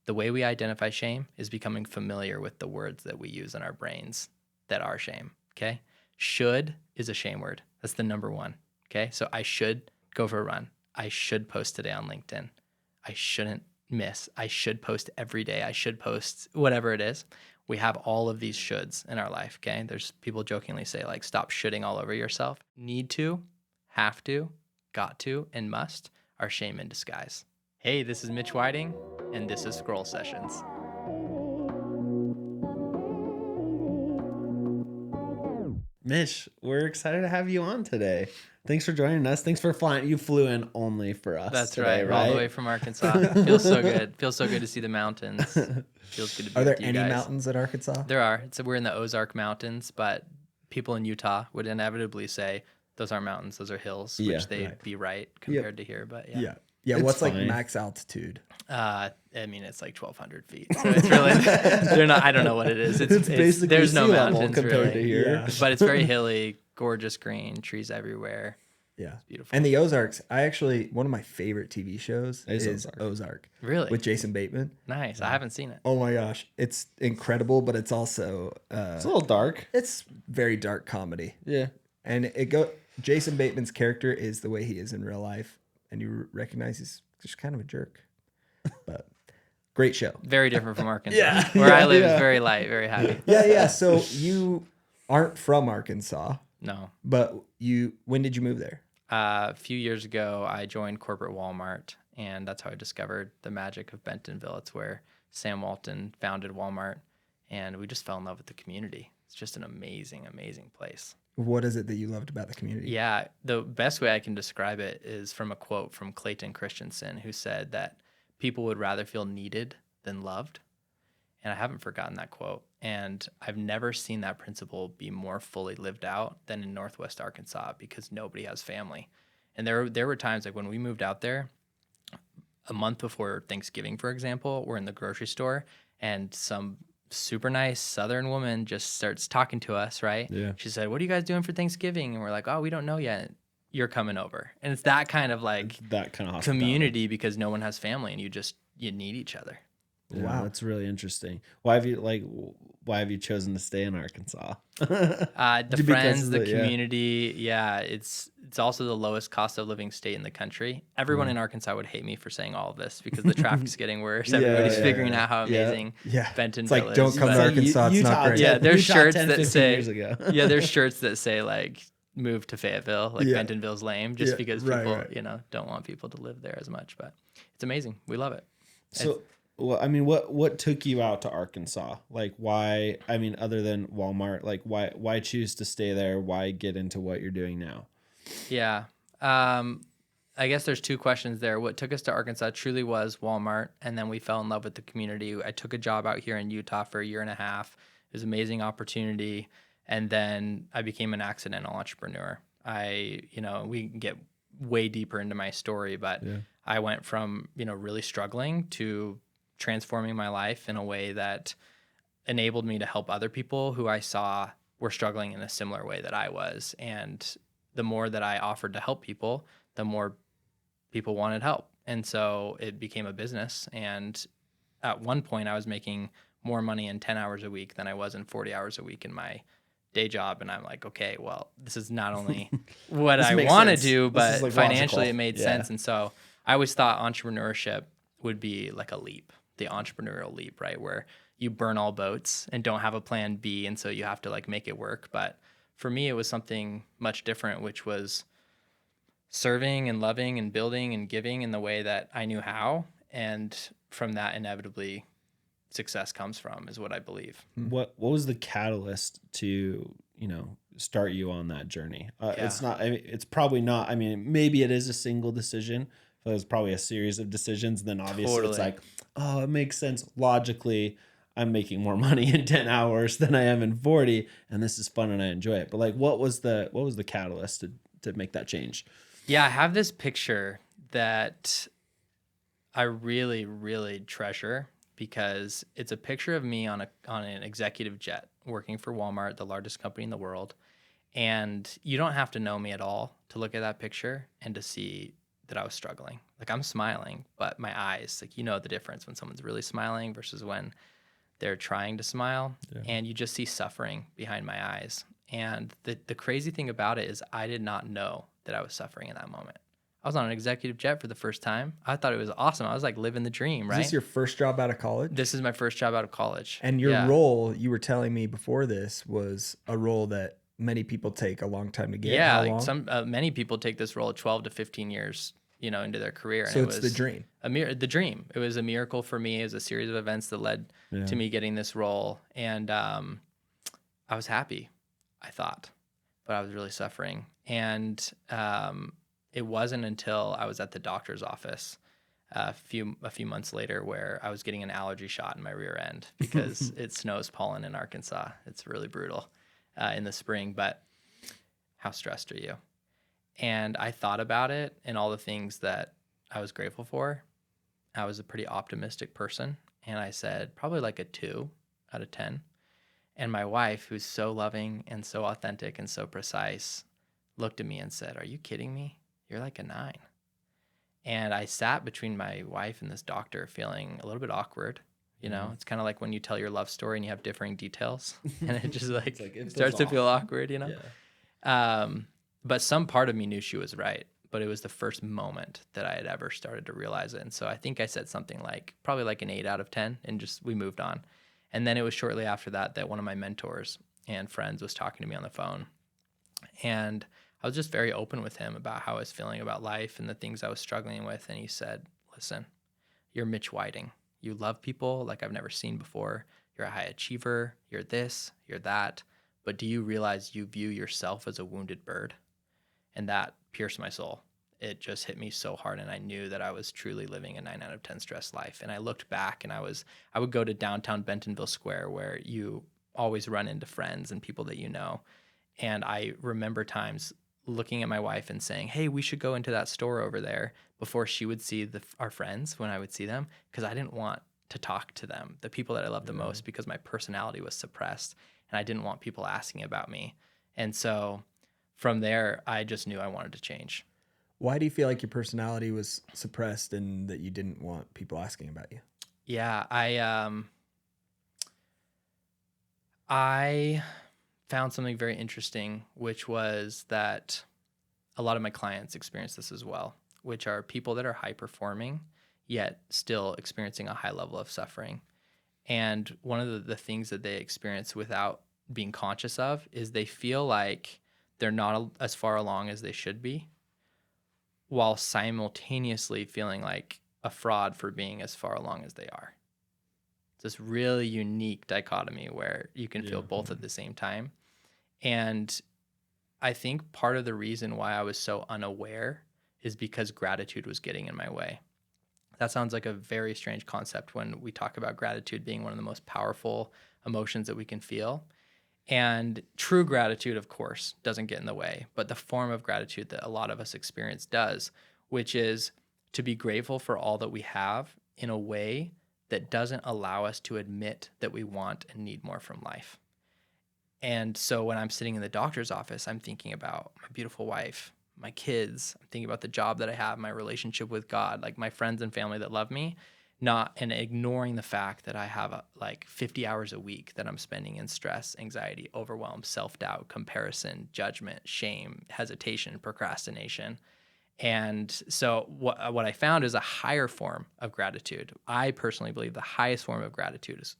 The way we identify shame is becoming familiar with the words that we use in our brains that are shame. Okay. Should is a shame word. That's the number one. Okay. So I should go for a run. I should post today on LinkedIn. I shouldn't miss. I should post every day. I should post whatever it is. We have all of these shoulds in our life. Okay. There's people jokingly say like, stop shoulding all over yourself. Need to, have to, got to, and must are shame in disguise. Hey, this is Mitch Whiting, and this is Scroll Sessions. Mitch, we're excited to have you on today. Thanks for joining us. Thanks for flying. You flew in only for us. That's today, right. All the way from Arkansas. Feels so good. Feels so good to see the mountains. Feels good to be Are there with you any guys. mountains at Arkansas? There are. We're in the Ozark Mountains, but people in Utah would inevitably say those aren't mountains, those are hills, Yeah, which they'd right. be right compared to here. But yeah. Yeah. It's What's like fine. max altitude? I mean, it's like 1,200 feet. So it's really, they're not, I don't know what it is. It's basically there's no sea level mountains compared really. to here. Yeah. But it's very hilly, gorgeous green, trees everywhere. Yeah. Beautiful. And the Ozarks, one of my favorite TV shows is Ozark. Really? With Jason Bateman. Nice. I haven't seen it. Oh my gosh. It's incredible, but it's also, It's a little dark. it's very dark comedy. Yeah. And Jason Bateman's character is the way he is in real life. And you recognize he's just kind of a jerk. But great show. Very different from Arkansas. Yeah. Where I live Yeah. is very light, very happy. Yeah. So you aren't from Arkansas, No. but when did you move there? A few years ago, I joined corporate Walmart, and that's how I discovered the magic of Bentonville. It's where Sam Walton founded Walmart, and we just fell in love with the community. It's just an amazing, amazing place. What is it that you loved about the community? Yeah, the best way I can describe it is from a quote from Clayton Christensen, who said that people would rather feel needed than loved. And I haven't forgotten that quote. And I've never seen that principle be more fully lived out than in Northwest Arkansas, because nobody has family. And there were times like when we moved out there, a month before Thanksgiving, for example, we're in the grocery store and some super nice Southern woman just starts talking to us, right? Yeah. She said, "What are you guys doing for Thanksgiving?" And we're like, "Oh, we don't know yet. You're coming over." And it's that kind of like That kind of hospitality. community, because no one has family and you need each other. Yeah, Wow. that's really interesting. Why have you chosen to stay in Arkansas? The Because friends, of the the- yeah. community. Yeah, it's also the lowest cost of living state in the country. Everyone in Arkansas would hate me for saying all of this because the traffic's getting worse. Yeah, Everybody's yeah, figuring yeah. out how Yeah. amazing Yeah. Bentonville It's like, don't is. come to but- Arkansas. It's not great. Yeah, there's Utah shirts 10, that 15 say years ago. yeah, there's shirts that say like move to Fayetteville, like Yeah. Bentonville's lame, just Yeah, because right, people, right. don't want people to live there as much. But it's amazing. We love it. So, well, I mean, what took you out to Arkansas? Like, why? I mean, other than Walmart, like, why choose to stay there? Why get into what you're doing now? Yeah. I guess there's two questions there. What took us to Arkansas truly was Walmart, and then we fell in love with the community. I took a job out here in Utah for a year and a half. It was an amazing opportunity, and then I became an accidental entrepreneur. We can get way deeper into my story, but I went from, really struggling to transforming my life in a way that enabled me to help other people who I saw were struggling in a similar way that I was. And the more that I offered to help people, the more people wanted help. And so it became a business. And at one point I was making more money in 10 hours a week than I was in 40 hours a week in my day job. And I'm like, okay, well, this is not only what This I makes want to sense. do, This but is, like, financially logical. it made Yeah. sense. And so I always thought entrepreneurship would be like a leap, the entrepreneurial leap, right? Where you burn all boats and don't have a plan B. And so you have to like make it work. But for me, it was something much different, which was serving and loving and building and giving in the way that I knew how. And from that, inevitably, success comes from, is what I believe. What was the catalyst to start you on that journey? It's not. I mean, it's probably not. I mean, maybe it is a single decision. So there's probably a series of decisions. Then obviously it's like, oh, it makes sense logically. I'm making more money in 10 hours than I am in 40, and this is fun and I enjoy it. But like, what was the catalyst to make that change? Yeah, I have this picture that I really, really treasure, because it's a picture of me on an executive jet working for Walmart, the largest company in the world. And you don't have to know me at all to look at that picture and to see that I was struggling. Like I'm smiling, but my eyes, like you know the difference when someone's really smiling versus when they're trying to smile, and you just see suffering behind my eyes. And the crazy thing about it is I did not know that I was suffering in that moment. I was on an executive jet for the first time. I thought it was awesome. I was like living the dream, right? Is this your first job out of college? This is my first job out of college. And your role, you were telling me before this, was a role that many people take a long time to get. Yeah, How like long? many people take this role 12 to 15 years, you know, into their career. And So it it's was the dream. the dream. It was a miracle for me. It was a series of events that led to me getting this role. And I was happy, I thought, but I was really suffering. And it wasn't until I was at the doctor's office a few months later where I was getting an allergy shot in my rear end because it snows pollen in Arkansas. It's really brutal in the spring, but how stressed are you? And I thought about it and all the things that I was grateful for. I was a pretty optimistic person, and I said probably like a 2 out of 10. And my wife, who's so loving and so authentic and so precise, looked at me and said, "Are you kidding me? You're like a 9." And I sat between my wife and this doctor feeling a little bit awkward. You know, it's kind of like when you tell your love story and you have differing details and it just like, it starts to feel awkward, you know? Yeah. But some part of me knew she was right, but it was the first moment that I had ever started to realize it. And so I think I said something like, probably like an 8 out of 10, and just, we moved on. And then it was shortly after that that one of my mentors and friends was talking to me on the phone. And I was just very open with him about how I was feeling about life and the things I was struggling with. And he said, "Listen, you're Mitch Whiting. You love people like I've never seen before. You're a high achiever. You're this, you're that. But do you realize you view yourself as a wounded bird?" And that pierced my soul. It just hit me so hard. And I knew that I was truly living a 9 out of 10 stress life. And I looked back and I would go to downtown Bentonville Square where you always run into friends and people that you know. And I remember times looking at my wife and saying, "Hey, we should go into that store over there," before she would see our friends when I would see them, because I didn't want to talk to them, the people that I loved the most, because my personality was suppressed and I didn't want people asking about me. And so from there, I just knew I wanted to change. Why do you feel like your personality was suppressed and that you didn't want people asking about you? Yeah, I found something very interesting, which was that a lot of my clients experience this as well, which are people that are high performing, yet still experiencing a high level of suffering. And one of the things that they experience without being conscious of is they feel like they're not as far along as they should be, while simultaneously feeling like a fraud for being as far along as they are. It's this really unique dichotomy where you can feel both at the same time. And I think part of the reason why I was so unaware is because gratitude was getting in my way. That sounds like a very strange concept when we talk about gratitude being one of the most powerful emotions that we can feel. And true gratitude, of course, doesn't get in the way, but the form of gratitude that a lot of us experience does, which is to be grateful for all that we have in a way that doesn't allow us to admit that we want and need more from life. And so when I'm sitting in the doctor's office, I'm thinking about my beautiful wife, my kids, I'm thinking about the job that I have, my relationship with God, like my friends and family that love me, and ignoring the fact that I have like 50 hours a week that I'm spending in stress, anxiety, overwhelm, self-doubt, comparison, judgment, shame, hesitation, procrastination. And so what I found is a higher form of gratitude. I personally believe the highest form of gratitude is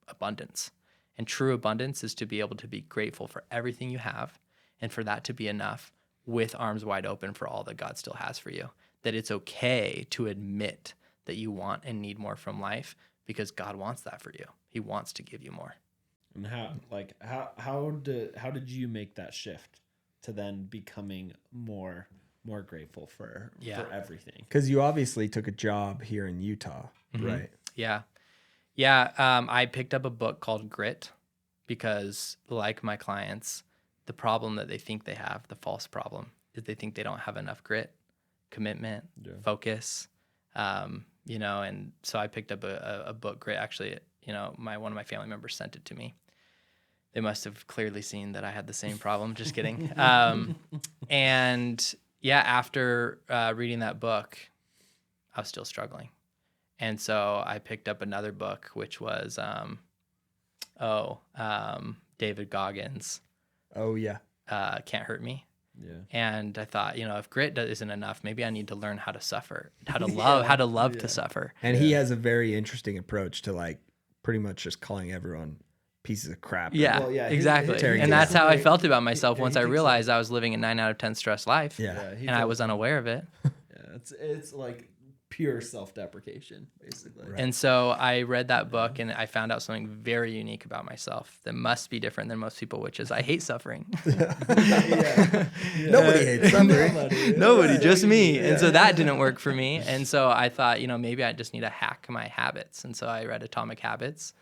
abundance. And true abundance is to be able to be grateful for everything you have, and for that to be enough, with arms wide open for all that God still has for you. That it's okay to admit that you want and need more from life, because God wants that for you. He wants to give you more. And how did you make that shift to then becoming more grateful for everything? Because you obviously took a job here in Utah, right? Yeah. I picked up a book called Grit because, like my clients, the problem that they think they have, the false problem, is they think they don't have enough grit, commitment, focus, and so I picked up a book, Grit. Actually, one of my family members sent it to me. They must have clearly seen that I had the same problem. Just kidding. And yeah, after reading that book, I was still struggling. And so I picked up another book, which was David Goggins' Oh yeah. Can't Hurt Me. Yeah. And I thought, if grit isn't enough, maybe I need to learn how to suffer, how to love, how to love to suffer. And he has a very interesting approach to like pretty much just calling everyone pieces of crap. Yeah, Well, yeah, exactly. tearing And down. that's how I felt about myself he once I takes realized I was living a 9 out of 10 stress life. Yeah. he And I feels- was unaware of it. Yeah, it's like pure self-deprecation, basically. Right. And so I read that book and I found out something very unique about myself that must be different than most people, which is I hate suffering. Nobody hates suffering. Nobody, just me. And so that didn't work for me. And so I thought, maybe I just need to hack my habits. And so I read Atomic Habits,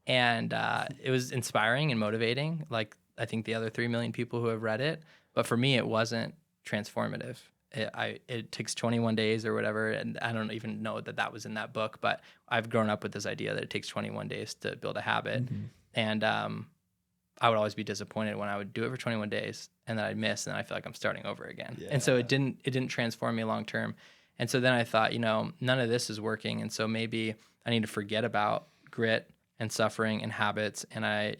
and it was inspiring and motivating, like I think the other 3 million people who have read it. But for me, it wasn't transformative. It takes 21 days or whatever, and I don't even know that was in that book, but I've grown up with this idea that it takes 21 days to build a habit. And I would always be disappointed when I would do it for 21 days and then I'd miss, and then I feel like I'm starting over again. And so it didn't transform me long term. And so then I thought, none of this is working, and so maybe I need to forget about grit and suffering and habits. And I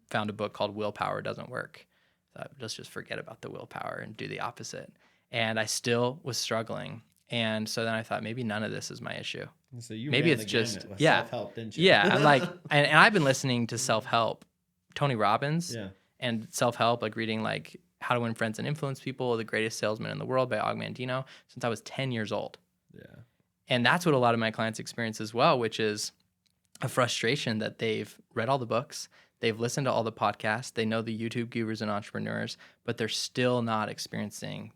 found a book called Willpower Doesn't Work. So let's just forget about the willpower and do the opposite. And I still was struggling. And so then I thought, maybe none of this is my issue. So you Maybe ran it's the just, gamut with yeah. self-help, didn't you? Yeah. I'm like, and I've been listening to self-help, Tony Robbins, and self-help, like reading like How to Win Friends and Influence People, The Greatest Salesman in the World by Og Mandino, since I was 10 years old. Yeah. And that's what a lot of my clients experience as well, which is a frustration that they've read all the books, they've listened to all the podcasts, they know the YouTube gurus and entrepreneurs, but they're still not experiencing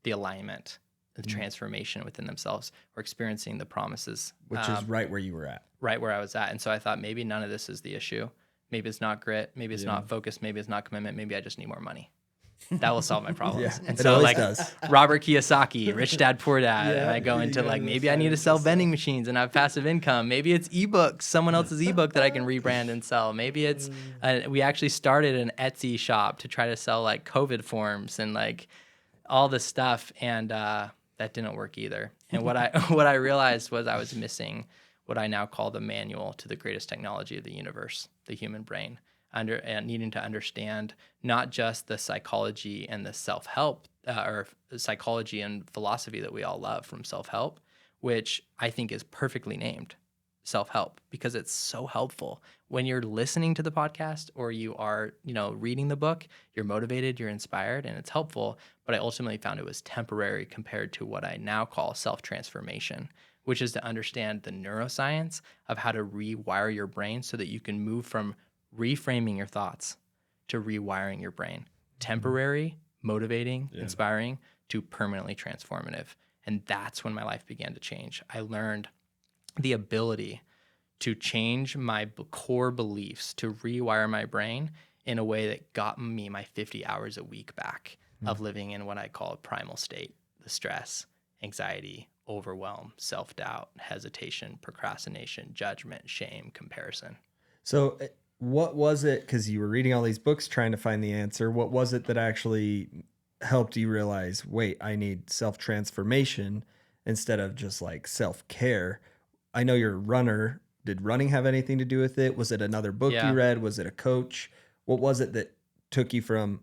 the alignment, the transformation within themselves, or experiencing the promises. Which is right where you were at. Right where I was at. And so I thought, maybe none of this is the issue. Maybe it's not grit. Maybe it's not focus. Maybe it's not commitment. Maybe I just need more money. That will solve my problems. Yeah, and it so always like does. Robert Kiyosaki, Rich Dad Poor Dad, and I go into like, maybe I need to sell vending machines and have passive income. Maybe it's ebooks, someone else's ebook that I can rebrand and sell. Maybe it's, we actually started an Etsy shop to try to sell like COVID forms and like all this stuff. And that didn't work either. And what I realized was I was missing what I now call the manual to the greatest technology of the universe, the human brain, and needing to understand not just the psychology and the self-help or psychology and philosophy that we all love from self-help, which I think is perfectly named self-help because it's so helpful. When you're listening to the podcast or you are, reading the book, you're motivated, you're inspired, and it's helpful. But I ultimately found it was temporary compared to what I now call self-transformation, which is to understand the neuroscience of how to rewire your brain so that you can move from reframing your thoughts to rewiring your brain. Temporary, motivating, inspiring, to permanently transformative. And that's when my life began to change. I learned the ability to change my core beliefs, to rewire my brain in a way that got me my 50 hours a week back of living in what I call a primal state, the stress, anxiety, overwhelm, self-doubt, hesitation, procrastination, judgment, shame, comparison. So what was it, because you were reading all these books trying to find the answer, what was it that actually helped you realize, wait, I need self-transformation instead of just like self-care? I know you're a runner. Did running have anything to do with it? Was it another book you read? Was it a coach? What was it that took you from,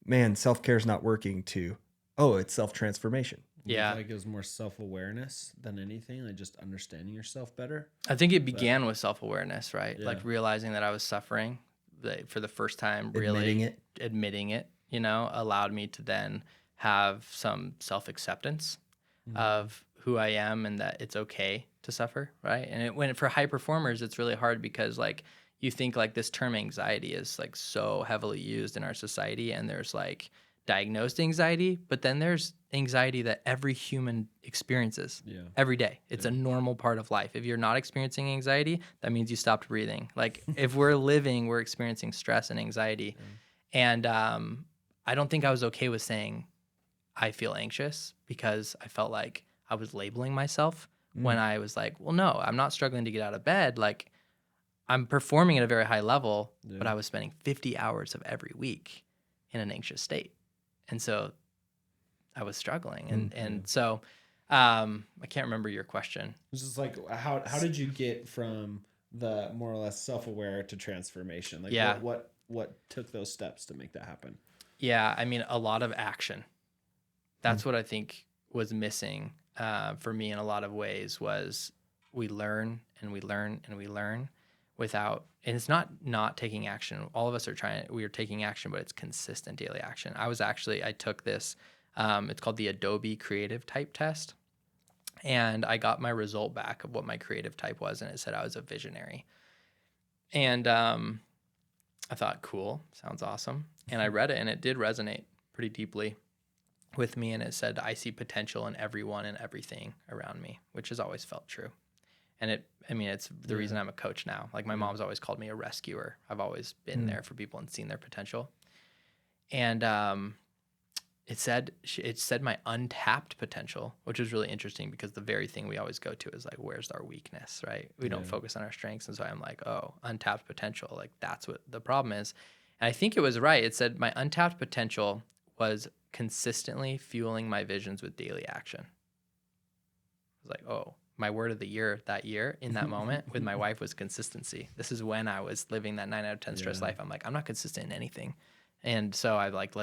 man, self-care is not working to, oh, it's self-transformation? Yeah. I feel like it was more self-awareness than anything, like just understanding yourself better. I think it began with self-awareness, right? Yeah. Like realizing that I was suffering for the first time, admitting it, allowed me to then have some self-acceptance of who I am and that it's okay to suffer, right? And when for high performers, it's really hard because like you think like this term anxiety is like so heavily used in our society, and there's like diagnosed anxiety, but then there's anxiety that every human experiences every day. It's a normal part of life. If you're not experiencing anxiety, that means you stopped breathing. Like if we're living, we're experiencing stress and anxiety. And I don't think I was okay with saying I feel anxious because I felt like I was labeling myself when I was like, well, no, I'm not struggling to get out of bed. Like I'm performing at a very high level, but I was spending 50 hours of every week in an anxious state. And so I was struggling. And so I can't remember your question. It's just like, how did you get from the more or less self-aware to transformation? Like Yeah. what took those steps to make that happen? Yeah. I mean, a lot of action. That's what I think was missing for me in a lot of ways was we learn and we learn and we learn without, and it's not taking action. All of us we are taking action, but it's consistent daily action. I took this, it's called the Adobe Creative Type Test. And I got my result back of what my creative type was, and it said I was a visionary. And I thought, cool, sounds awesome. And I read it, and it did resonate pretty deeply with me. And it said, I see potential in everyone and everything around me, which has always felt true. And it's the reason I'm a coach now. Like my mom's always called me a rescuer. I've always been there for people and seen their potential. And it said my untapped potential, which is really interesting because the very thing we always go to is like, where's our weakness, right? We don't focus on our strengths. And so I'm like, oh, untapped potential. Like that's what the problem is. And I think it was right. It said my untapped potential was consistently fueling my visions with daily action. I was like, oh, my word of the year that year in that moment with my wife was consistency. This is when I was living that 9 out of 10 stress life. I'm like, I'm not consistent in anything. And so I like,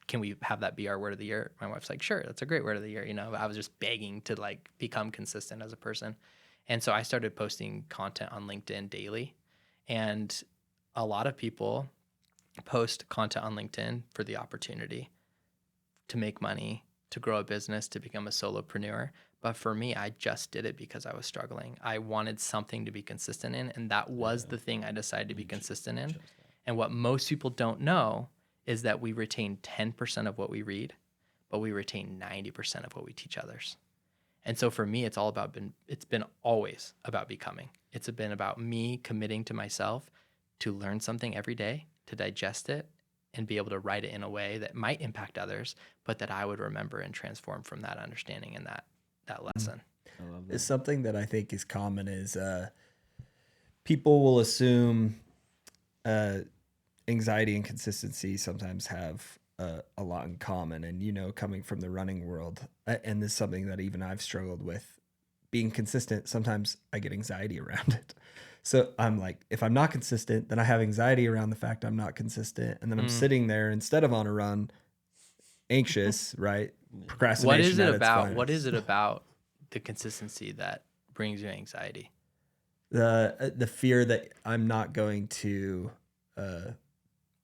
can we have that be our word of the year? My wife's like, sure, that's a great word of the year. You know, I was just begging to like become consistent as a person. And so I started posting content on LinkedIn daily. And a lot of people post content on LinkedIn for the opportunity to make money, to grow a business, to become a solopreneur. But for me, I just did it because I was struggling. I wanted something to be consistent in. And that was the thing I decided to be consistent in. And what most people don't know is that we retain 10% of what we read, but we retain 90% of what we teach others. And so for me, it's been always about becoming. It's been about me committing to myself to learn something every day, to digest it, and be able to write it in a way that might impact others, but that I would remember and transform from that understanding and that lesson. I love that. It's something that I think is common is people will assume anxiety and consistency sometimes have a lot in common. And, you know, coming from the running world, and this is something that even I've struggled with, being consistent, sometimes I get anxiety around it. So I'm like, if I'm not consistent, then I have anxiety around the fact I'm not consistent. And then I'm sitting there instead of on a run, anxious, right? Procrastination. What is it about the consistency that brings you anxiety? The fear that I'm not going to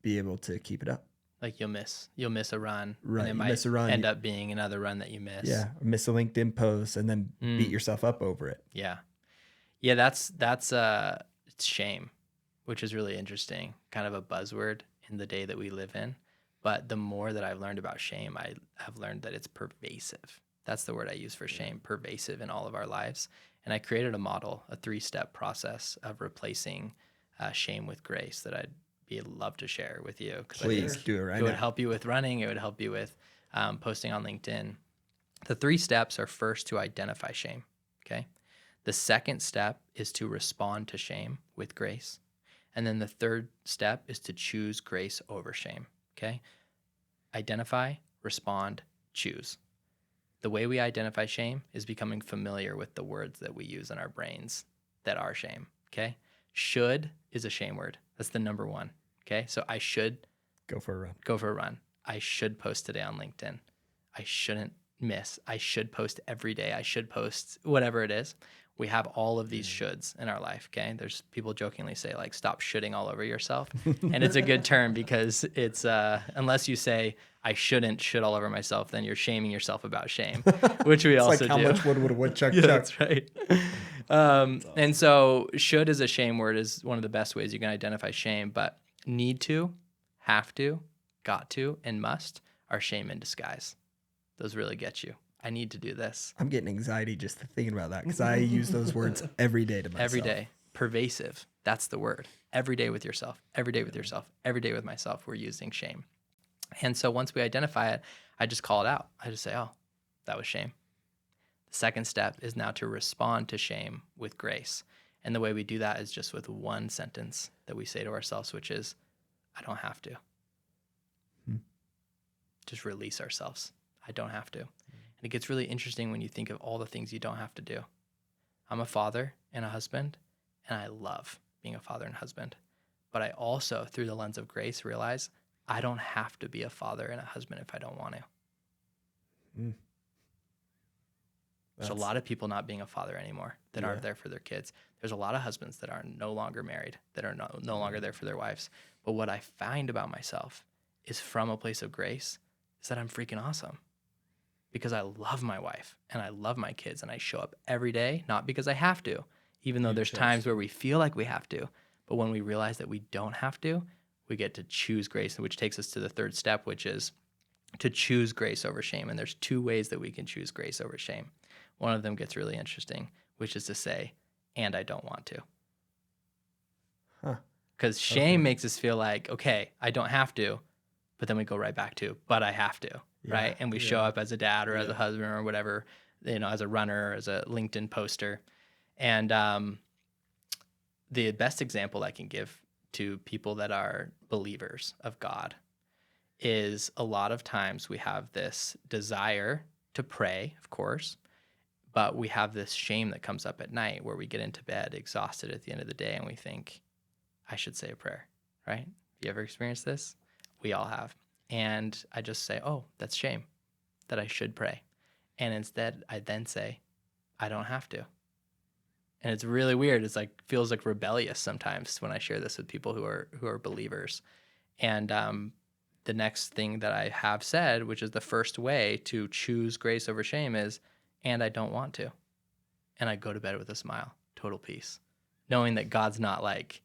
be able to keep it up. Like you'll miss a run, Right, and it you might miss a run, end up being another run that you miss. Yeah, or miss a LinkedIn post and then beat yourself up over it. Yeah, that's it's shame, which is really interesting, kind of a buzzword in the day that we live in. But the more that I've learned about shame, I have learned that it's pervasive. That's the word I use for shame, pervasive in all of our lives. And I created a model, a 3-step process of replacing shame with grace that I'd love to share with you. Please do it right now. It would help you with running. It would help you with posting on LinkedIn. The 3 steps are first to identify shame. Okay. The second step is to respond to shame with grace. And then the third step is to choose grace over shame. Okay. Identify, respond, choose. The way we identify shame is becoming familiar with the words that we use in our brains that are shame. Okay. Should is a shame word. That's the number one. Okay. So I should go for a run. I should post today on LinkedIn. I shouldn't miss. I should post every day. I should post whatever it is. We have all of these shoulds in our life. Okay. There's people jokingly say like, stop shoulding all over yourself. And it's a good term because it's, unless you say I shouldn't should all over myself, then you're shaming yourself about shame, which we also like how do. much wood would a woodchuck Yeah, chuck? that's right. And so should as a shame word is one of the best ways you can identify shame, but need to, have to, got to, and must are shame in disguise. Those really get you. I need to do this. I'm getting anxiety just thinking about that because I use those words every day to myself. Every day. Pervasive. That's the word. Every day with yourself. Every day with yourself. Every day with myself, we're using shame. And so once we identify it, I just call it out. I just say, oh, that was shame. The second step is now to respond to shame with grace. And the way we do that is just with one sentence that we say to ourselves, which is, I don't have to. Just release ourselves. I don't have to. And it gets really interesting when you think of all the things you don't have to do. I'm a father and a husband, and I love being a father and husband. But I also, through the lens of grace, realize I don't have to be a father and a husband if I don't want to. Mm. There's a lot of people not being a father anymore that aren't there for their kids. There's a lot of husbands that are no longer married, that are no longer there for their wives. But what I find about myself is from a place of grace is that I'm freaking awesome because I love my wife and I love my kids and I show up every day, not because I have to, even though there's times where we feel like we have to. But when we realize that we don't have to, we get to choose grace, which takes us to the third step, which is to choose grace over shame. And there's 2 ways that we can choose grace over shame. One of them gets really interesting, which is to say, and I don't want to. Because shame makes us feel like, okay, I don't have to, but then we go right back to, but I have to, right? And we show up as a dad or as a husband or whatever, as a runner, or as a LinkedIn poster. And the best example I can give to people that are believers of God is a lot of times we have this desire to pray, of course, but we have this shame that comes up at night where we get into bed exhausted at the end of the day and we think, I should say a prayer, right? You ever experienced this? We all have. And I just say, oh, that's shame that I should pray. And instead, I then say, I don't have to. And it's really weird. It's like, feels like rebellious sometimes when I share this with people who are believers. And the next thing that I have said, which is the first way to choose grace over shame, is, and I don't want to. And I go to bed with a smile, total peace, knowing that God's not like,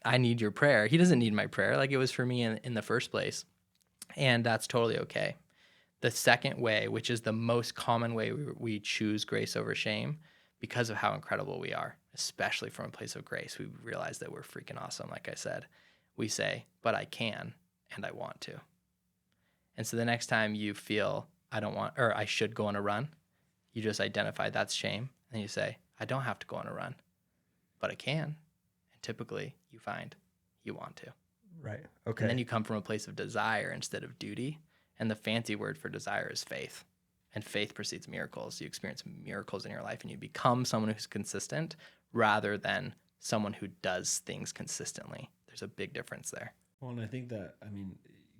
I need your prayer. He doesn't need my prayer. Like, it was for me in the first place. And that's totally okay. The second way, which is the most common way we choose grace over shame, because of how incredible we are, especially from a place of grace, we realize that we're freaking awesome. Like I said, we say, but I can, and I want to. And so the next time you feel I don't want, or I should go on a run, you just identify that's shame. And you say, I don't have to go on a run, but I can. And typically you find you want to. Right. Okay. And then you come from a place of desire instead of duty. And the fancy word for desire is faith. And faith precedes miracles. You experience miracles in your life and you become someone who's consistent rather than someone who does things consistently. There's a big difference there. Well, and I think that,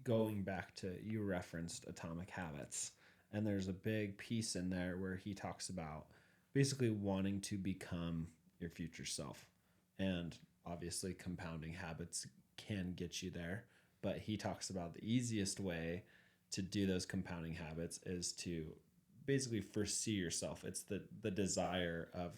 going back to, you referenced Atomic Habits, and there's a big piece in there where he talks about basically wanting to become your future self. And obviously compounding habits can get you there, but he talks about the easiest way to do those compounding habits is to basically foresee yourself. It's the desire of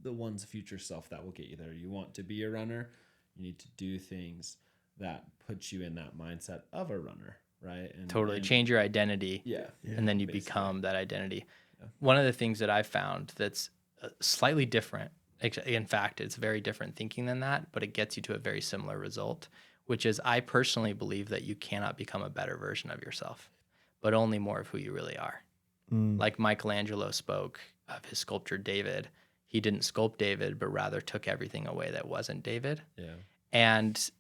the one's future self that will get you there. You want to be a runner, you need to do things that put you in that mindset of a runner, right? And totally change your identity. Yeah. And then you become that identity. Yeah. One of the things that I've found that's slightly different, in fact, it's very different thinking than that, but it gets you to a very similar result, which is I personally believe that you cannot become a better version of yourself, but only more of who you really are. Like Michelangelo spoke of his sculpture David. He didn't sculpt David, but rather took everything away that wasn't David. Yeah. And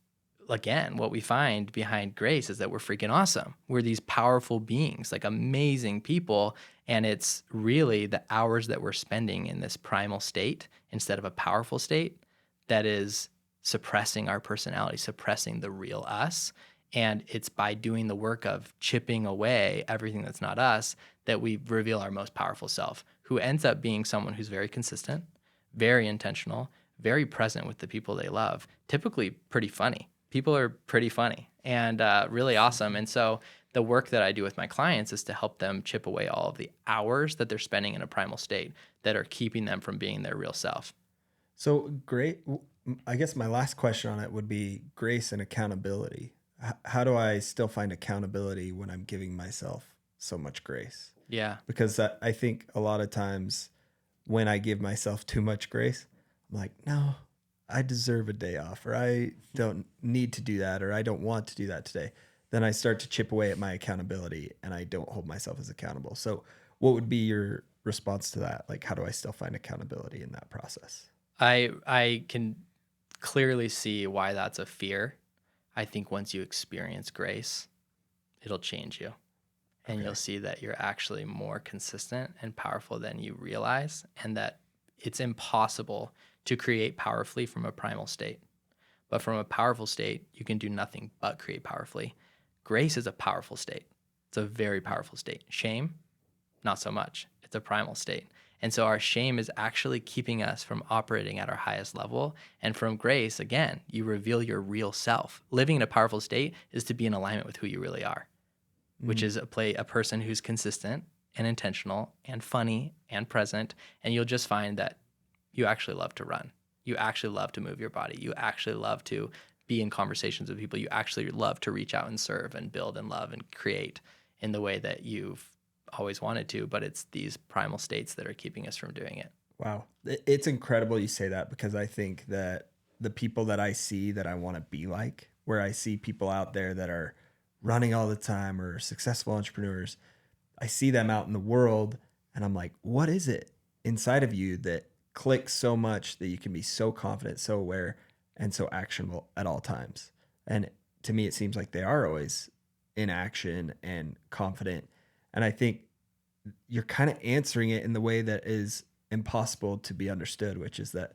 again, what we find behind grace is that we're freaking awesome. We're these powerful beings, like amazing people. And it's really the hours that we're spending in this primal state instead of a powerful state that is suppressing our personality, suppressing the real us. And it's by doing the work of chipping away everything that's not us that we reveal our most powerful self, who ends up being someone who's very consistent, very intentional, very present with the people they love, typically pretty funny. People are pretty funny and really awesome. And so the work that I do with my clients is to help them chip away all of the hours that they're spending in a primal state that are keeping them from being their real self. So great. I guess my last question on it would be grace and accountability. How do I still find accountability when I'm giving myself so much grace? Yeah. Because I think a lot of times when I give myself too much grace, I'm like, no, I deserve a day off, or I don't need to do that, or I don't want to do that today. Then I start to chip away at my accountability and I don't hold myself as accountable. So what would be your response to that? Like, how do I still find accountability in that process? I can clearly see why that's a fear. I think once you experience grace, it'll change you. and you'll see that you're actually more consistent and powerful than you realize, and that it's impossible to create powerfully from a primal state. But from a powerful state, you can do nothing but create powerfully. Grace is a powerful state. It's a very powerful state. Shame, not so much. It's a primal state. And so our shame is actually keeping us from operating at our highest level. And from grace, again, you reveal your real self. Living in a powerful state is to be in alignment with who you really are, which is a person who's consistent and intentional and funny and present. And you'll just find that you actually love to run. You actually love to move your body. You actually love to be in conversations with people. You actually love to reach out and serve and build and love and create in the way that you've always wanted to, but it's these primal states that are keeping us from doing it. Wow. It's incredible you say that, because I think that the people that I see that I want to be like, where I see people out there that are running all the time or successful entrepreneurs, I see them out in the world and I'm like, what is it inside of you that clicks so much that you can be so confident, so aware, and so actionable at all times? And to me, it seems like they are always in action and confident. And I think you're kind of answering it in the way that is impossible to be understood, which is that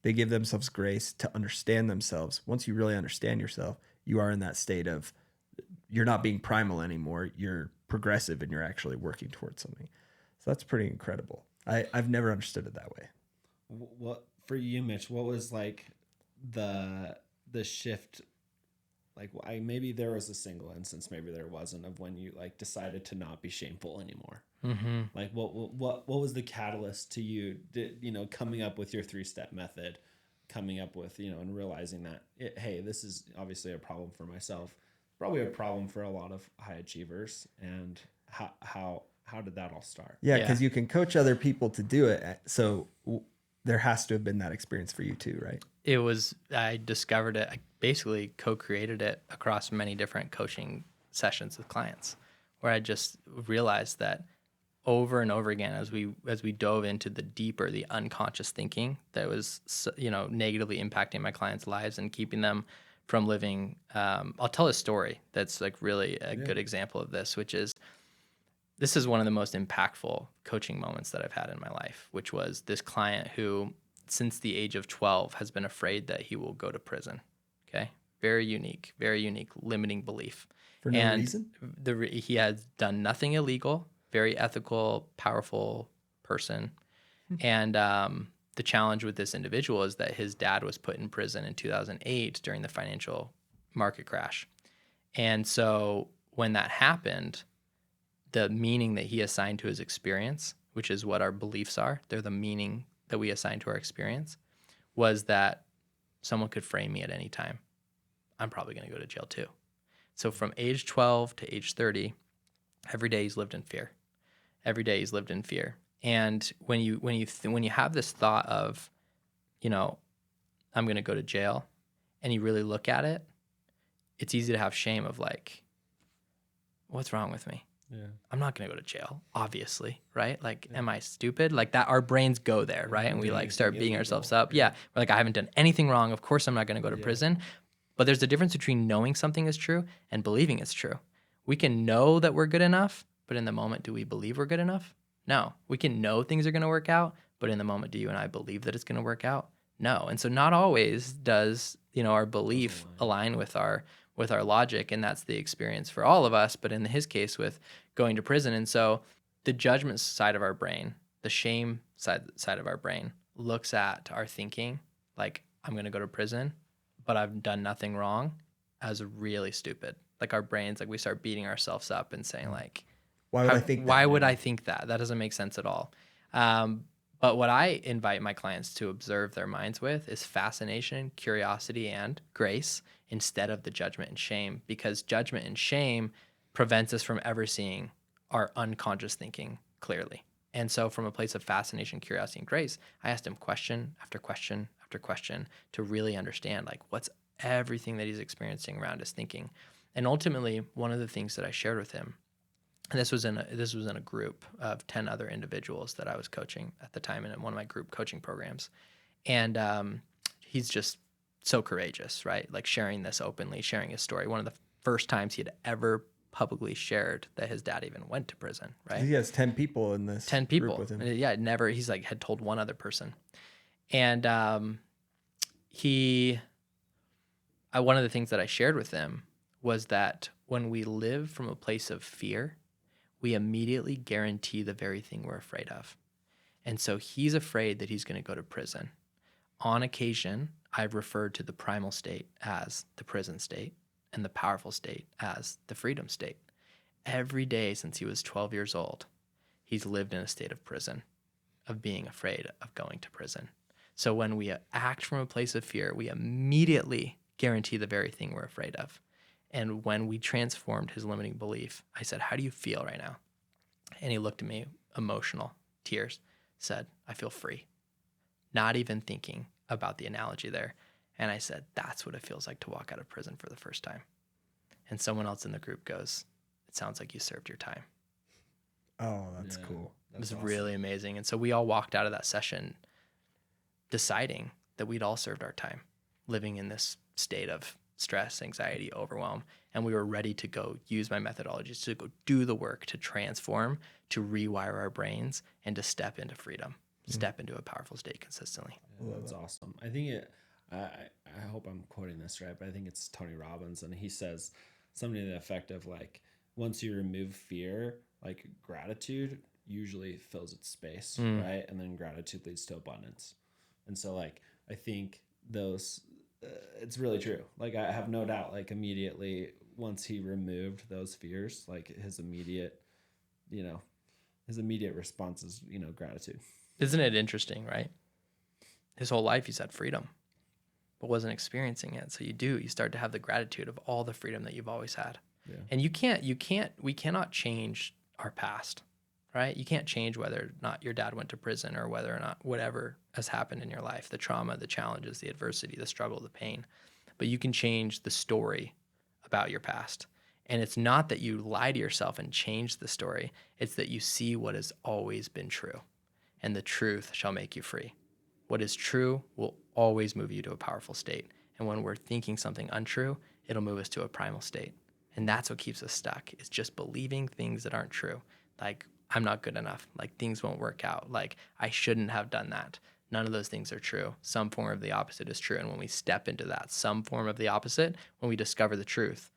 they give themselves grace to understand themselves. Once you really understand yourself, you are in that state of, you're not being primal anymore. You're progressive and you're actually working towards something. So that's pretty incredible. I've never understood it that way. What for you, Mitch? What was like the shift? Like, maybe there was a single instance, maybe there wasn't, of when you like decided to not be shameful anymore. Mm-hmm. Like, what was the catalyst to you? Coming up with your 3-step method, coming up with and realizing that hey, this is obviously a problem for myself, probably a problem for a lot of high achievers, and how did that all start? Yeah, because you can coach other people to do it, so there has to have been that experience for you too, right? I discovered it. I basically co-created it across many different coaching sessions with clients, where I just realized that over and over again, as we dove into the unconscious thinking that was negatively impacting my clients' lives and keeping them from living. I'll tell a story that's like really a good example of this, which is, this is one of the most impactful coaching moments that I've had in my life, which was this client who, since the age of 12, has been afraid that he will go to prison. Okay. Very unique limiting belief. For no reason? He has done nothing illegal, very ethical, powerful person. And the challenge with this individual is that his dad was put in prison in 2008 during the financial market crash. And so when that happened, the meaning that he assigned to his experience, which is what our beliefs are, they're the meaning that we assign to our experience, was that someone could frame me at any time. I'm probably going to go to jail too. So from age 12 to age 30, every day he's lived in fear. Every day he's lived in fear. And when you have this thought of, I'm going to go to jail, and you really look at it, it's easy to have shame of like, what's wrong with me? Yeah. I'm not going to go to jail, obviously, right? Like, am I stupid? Like that, our brains go there, right? And we like start beating ourselves up. Yeah. We're like, I haven't done anything wrong. Of course I'm not going to go to prison. But there's a difference between knowing something is true and believing it's true. We can know that we're good enough, but in the moment, do we believe we're good enough? No. We can know things are going to work out, but in the moment, do you and I believe that it's going to work out? No. And so not always does, our belief align with our logic, and that's the experience for all of us, but in his case with going to prison. And so the judgment side of our brain, the shame side of our brain looks at our thinking like, I'm going to go to prison, but I've done nothing wrong, as really stupid. Like our brains, like we start beating ourselves up and saying like, why would I think that? Why would I think that? That doesn't make sense at all. But what I invite my clients to observe their minds with is fascination, curiosity, and grace instead of the judgment and shame, because judgment and shame prevents us from ever seeing our unconscious thinking clearly. And so from a place of fascination, curiosity, and grace, I asked him question after question after question to really understand like what's everything that he's experiencing around his thinking. And ultimately, one of the things that I shared with him, and this was in a group of 10 other individuals that I was coaching at the time in one of my group coaching programs. And he's just so courageous, right? Like sharing this openly, sharing his story. One of the first times he had ever publicly shared that his dad even went to prison, right? He has 10 people in this 10 people. group with him. And yeah, never, he's like, had told one other person. And one of the things that I shared with him was that when we live from a place of fear, we immediately guarantee the very thing we're afraid of. And so he's afraid that he's going to go to prison. On occasion, I've referred to the primal state as the prison state and the powerful state as the freedom state. Every day since he was 12 years old, he's lived in a state of prison, of being afraid of going to prison. So when we act from a place of fear, we immediately guarantee the very thing we're afraid of. And when we transformed his limiting belief, I said, how do you feel right now? And he looked at me, emotional, tears, said, I feel free. Not even thinking about the analogy there. And I said, that's what it feels like to walk out of prison for the first time. And someone else in the group goes, it sounds like you served your time. Oh, that's cool. It was awesome. Really amazing. And so we all walked out of that session deciding that we'd all served our time, living in this state of stress, anxiety, overwhelm. And we were ready to go use my methodologies to go do the work, to transform, to rewire our brains, and to step into freedom, step into a powerful state consistently. Yeah, that's awesome. I think I hope I'm quoting this right, but I think it's Tony Robbins, and he says something to the effect of like, once you remove fear, like gratitude usually fills its space, right? And then gratitude leads to abundance. And so like, I think those, it's really true. Like I have no doubt, like immediately once he removed those fears, like his immediate response is, gratitude. Isn't it interesting, right? His whole life he's had freedom, but wasn't experiencing it. So you start to have the gratitude of all the freedom that you've always had. Yeah. And we cannot change our past, right? You can't change whether or not your dad went to prison or whether or not whatever has happened in your life, the trauma, the challenges, the adversity, the struggle, the pain. But you can change the story about your past. And it's not that you lie to yourself and change the story. It's that you see what has always been true. And the truth shall make you free. What is true will always move you to a powerful state. And when we're thinking something untrue, it'll move us to a primal state. And that's what keeps us stuck, is just believing things that aren't true. Like, I'm not good enough. Like, things won't work out. Like, I shouldn't have done that. None of those things are true. Some form of the opposite is true. And when we step into that, some form of the opposite, when we discover the truth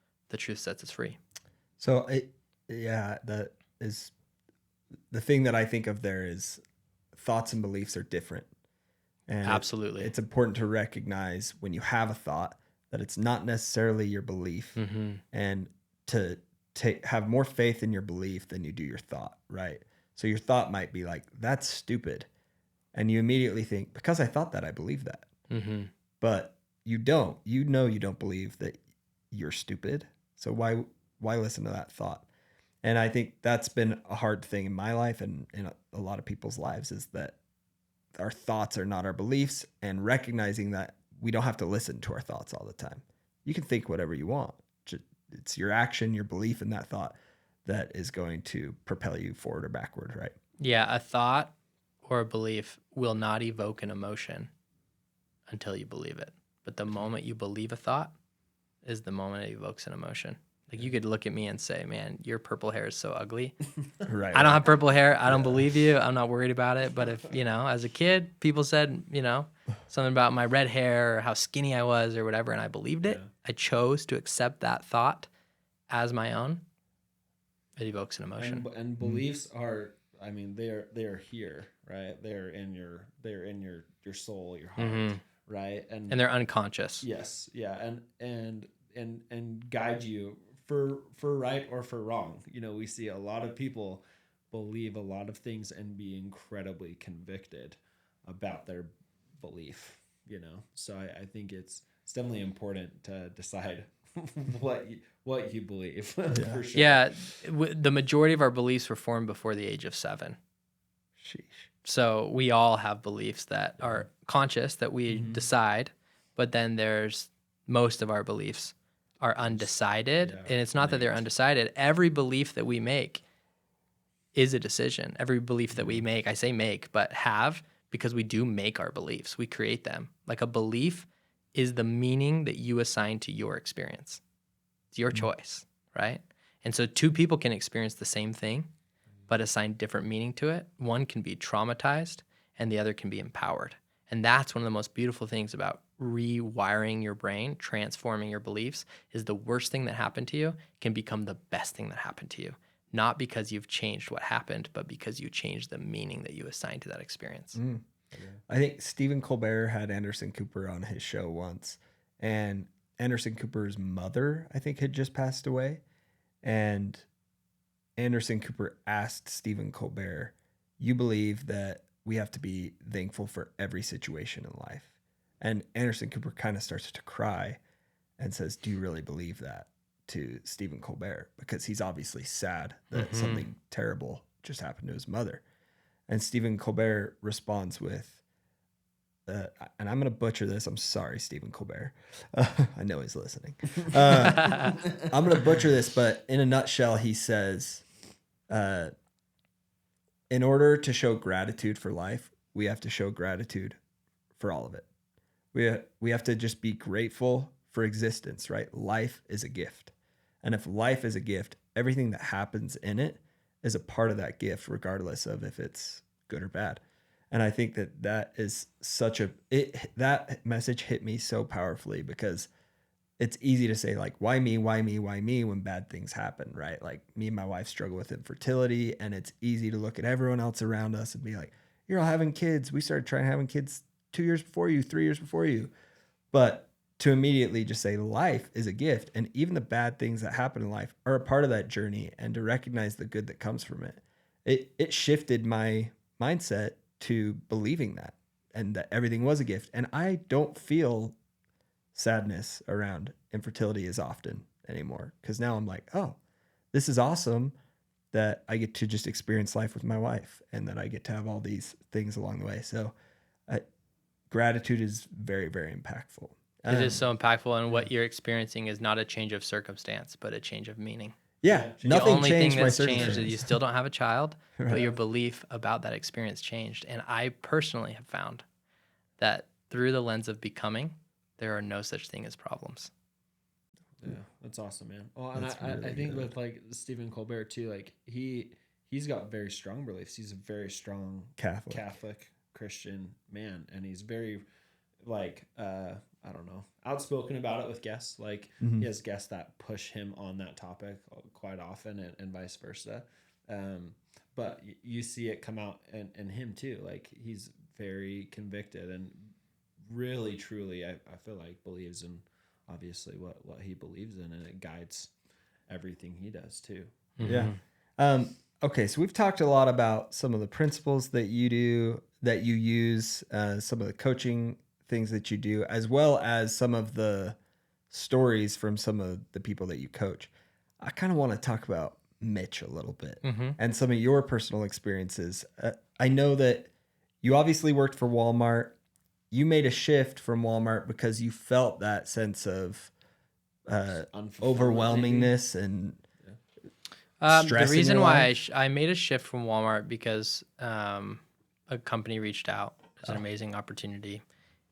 sets us free. So, that is the thing that I think of there is thoughts and beliefs are different. And absolutely. It's important to recognize when you have a thought that it's not necessarily your belief, and to have more faith in your belief than you do your thought, right? So your thought might be like, that's stupid. And you immediately think, because I thought that, I believe that. But you don't. You don't believe that you're stupid. So why listen to that thought? And I think that's been a hard thing in my life and in a lot of people's lives, is that our thoughts are not our beliefs, and recognizing that we don't have to listen to our thoughts all the time. You can think whatever you want. It's your action, your belief in that thought that is going to propel you forward or backward, right? Yeah, a thought or a belief will not evoke an emotion until you believe it. But the moment you believe a thought is the moment it evokes an emotion. Like, you could look at me and say, man, your purple hair is so ugly. Right. I don't have purple hair. I don't believe you. I'm not worried about it. But if, as a kid, people said, something about my red hair or how skinny I was or whatever, and I believed it, I chose to accept that thought as my own, it evokes an emotion. And beliefs are, they are here, right? They're in your soul, your heart, right? And they're unconscious. Yes. Yeah. And guide you for right or for wrong. We see a lot of people believe a lot of things and be incredibly convicted about their belief, So I think it's definitely important to decide what you believe. For sure. Yeah. The majority of our beliefs were formed before the age of 7. Sheesh. So we all have beliefs that are conscious that we decide, but then there's most of our beliefs are undecided. Yeah, and it's not that they're undecided. Every belief that we make is a decision. Every belief that we make, I say make, but have, because we do make our beliefs. We create them. Like, a belief is the meaning that you assign to your experience. It's your choice, right? And so two people can experience the same thing, but assign different meaning to it. One can be traumatized and the other can be empowered. And that's one of the most beautiful things about rewiring your brain, transforming your beliefs, is the worst thing that happened to you can become the best thing that happened to you. Not because you've changed what happened, but because you changed the meaning that you assigned to that experience. I think Stephen Colbert had Anderson Cooper on his show once, and Anderson Cooper's mother, I think, had just passed away. And Anderson Cooper asked Stephen Colbert, "You believe that we have to be thankful for every situation in life?" And Anderson Cooper kind of starts to cry and says, "Do you really believe that?" to Stephen Colbert, because he's obviously sad that something terrible just happened to his mother. And Stephen Colbert responds with, and I'm going to butcher this. I'm sorry, Stephen Colbert. I know he's listening. I'm going to butcher this, but in a nutshell, he says, in order to show gratitude for life, we have to show gratitude for all of it. We have to just be grateful for existence, right? Life is a gift. And if life is a gift, everything that happens in it is a part of that gift, regardless of if it's good or bad. And I think that is that message hit me so powerfully, because it's easy to say, like, why me, why me, why me, when bad things happen, right? Like, me and my wife struggle with infertility, and it's easy to look at everyone else around us and be like, you're all having kids. We started trying having kids 2 years before you, 3 years before you. But to immediately just say life is a gift, and even the bad things that happen in life are a part of that journey, and to recognize the good that comes from it. It shifted my mindset to believing that, and that everything was a gift. And I don't feel sadness around infertility as often anymore, because now I'm like, oh, this is awesome that I get to just experience life with my wife, and that I get to have all these things along the way. So gratitude is very, very impactful. It is so impactful, and what you're experiencing is not a change of circumstance, but a change of meaning. Yeah, The nothing only changed thing my that's changed circumstance. is you still don't have a child, Right. but your belief about that experience changed. And I personally have found that through the lens of becoming, there are no such thing as problems. Yeah, that's awesome, man. Well, and That's I really think good. with like Stephen Colbert too, like he's got very strong beliefs. He's a very strong Catholic Christian man, and he's very like I don't know, outspoken about it with guests. Like he has guests that push him on that topic quite often, and vice versa. But you see it come out in him too. Like he's very convicted and really, truly, I feel like believes in obviously what he believes in, and it guides everything he does too. Yeah. Okay, so we've talked a lot about some of the principles that you do, that you use, some of the coaching things that you do, as well as some of the stories from some of the people that you coach. I kind of want to talk about Mitch a little bit and some of your personal experiences. I know that you obviously worked for Walmart. You made a shift from Walmart because you felt that sense of overwhelmingness and The stress in reason your why life? I made a shift from Walmart because a company reached out. It was an amazing opportunity.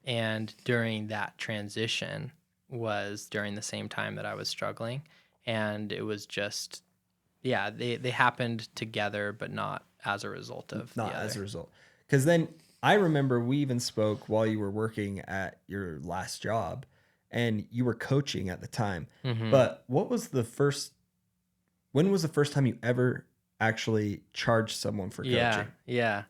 And during that transition was during the same time that I was struggling. And it was just, yeah, they happened together, but not as a result of Not the as a other. result. Because then I remember we even spoke while you were working at your last job, and you were coaching at the time. But when was the first time you ever actually charged someone for coaching? Yeah.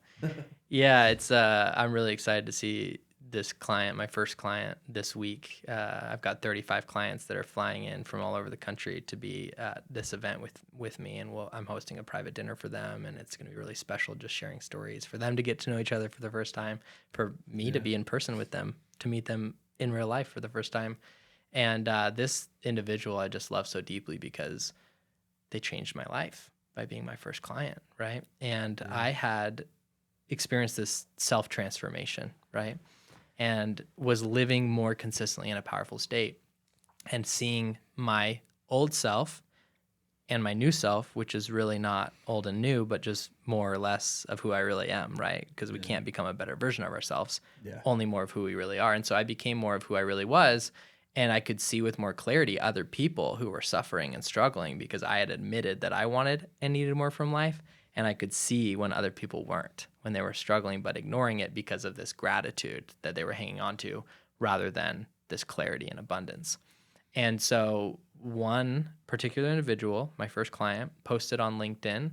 It's I'm really excited to see this client, my first client this week. I've got 35 clients that are flying in from all over the country to be at this event with me, and I'm hosting a private dinner for them, and it's going to be really special, just sharing stories for them to get to know each other for the first time, for me to be in person with them, to meet them in real life for the first time. And this individual I just love so deeply because they changed my life by being my first client, right? And I had experienced this self-transformation, right? And was living more consistently in a powerful state, and seeing my old self and my new self, which is really not old and new, but just more or less of who I really am, right? Because we can't become a better version of ourselves, only more of who we really are. And so I became more of who I really was. And I could see with more clarity other people who were suffering and struggling because I had admitted that I wanted and needed more from life. And I could see when other people weren't, when they were struggling but ignoring it because of this gratitude that they were hanging on to rather than this clarity and abundance. And so one particular individual, my first client, posted on LinkedIn,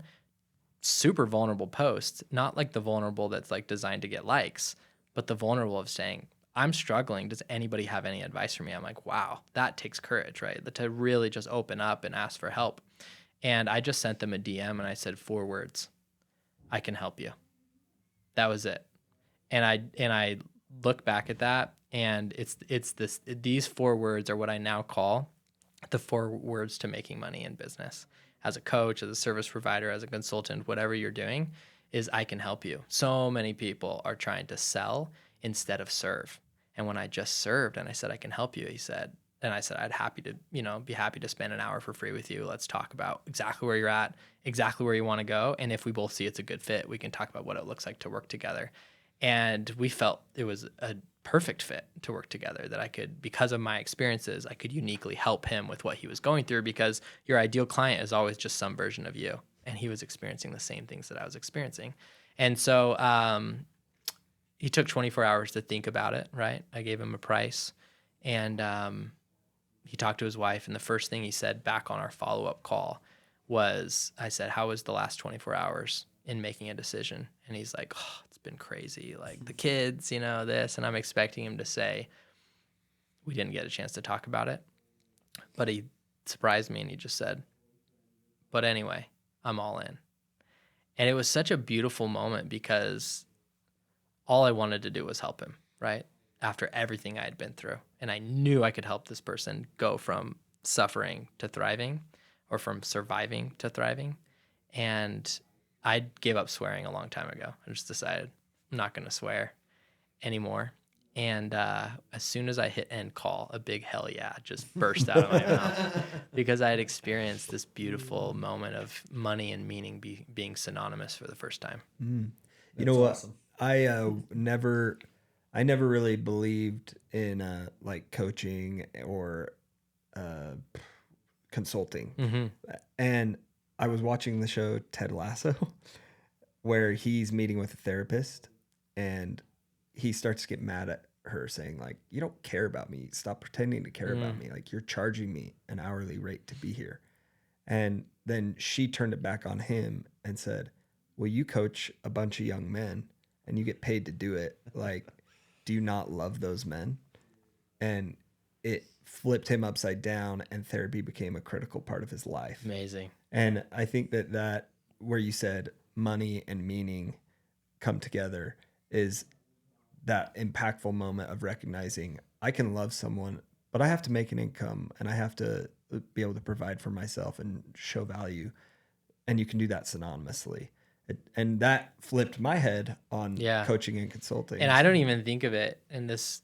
super vulnerable post, not like the vulnerable that's like designed to get likes, but the vulnerable of saying, I'm struggling. Does anybody have any advice for me? I'm like, wow, that takes courage, right? To really just open up and ask for help. And I just sent them a DM and I said 4 words: I can help you. That was it. And I look back at that, and these 4 words are what I now call the 4 words to making money in business. As a coach, as a service provider, as a consultant, whatever you're doing, is I can help you. So many people are trying to sell instead of serve. And when I just served and I said, I can help you, I said, be happy to spend an hour for free with you. Let's talk about exactly where you're at, exactly where you want to go. And if we both see it's a good fit, we can talk about what it looks like to work together. And we felt it was a perfect fit to work together, that I could, because of my experiences, I could uniquely help him with what he was going through, because your ideal client is always just some version of you. And he was experiencing the same things that I was experiencing. And so he took 24 hours to think about it, right? I gave him a price, and he talked to his wife. And the first thing he said back on our follow-up call was, I said, how was the last 24 hours in making a decision? And he's like, oh, it's been crazy. Like the kids, this. And I'm expecting him to say, we didn't get a chance to talk about it. But he surprised me and he just said, but anyway, I'm all in. And it was such a beautiful moment because all I wanted to do was help him, right? After everything I had been through. And I knew I could help this person go from suffering to thriving, or from surviving to thriving. And I gave up swearing a long time ago. I just decided I'm not going to swear anymore. And as soon as I hit end call, a big hell yeah just burst out of my mouth, because I had experienced this beautiful moment of money and meaning being synonymous for the first time. You know what? Awesome. I never really believed in like coaching or consulting. Mm-hmm. And I was watching the show Ted Lasso, where he's meeting with a therapist, and he starts to get mad at her, saying like, you don't care about me. Stop pretending to care about me. Like, you're charging me an hourly rate to be here. And then she turned it back on him and said, well, you coach a bunch of young men and you get paid to do it. Like, do you not love those men? And it flipped him upside down, and therapy became a critical part of his life. Amazing. And I think that where you said money and meaning come together is that impactful moment of recognizing I can love someone, but I have to make an income and I have to be able to provide for myself and show value. And you can do that synonymously. And that flipped my head on coaching and consulting. And I don't even think of it, and this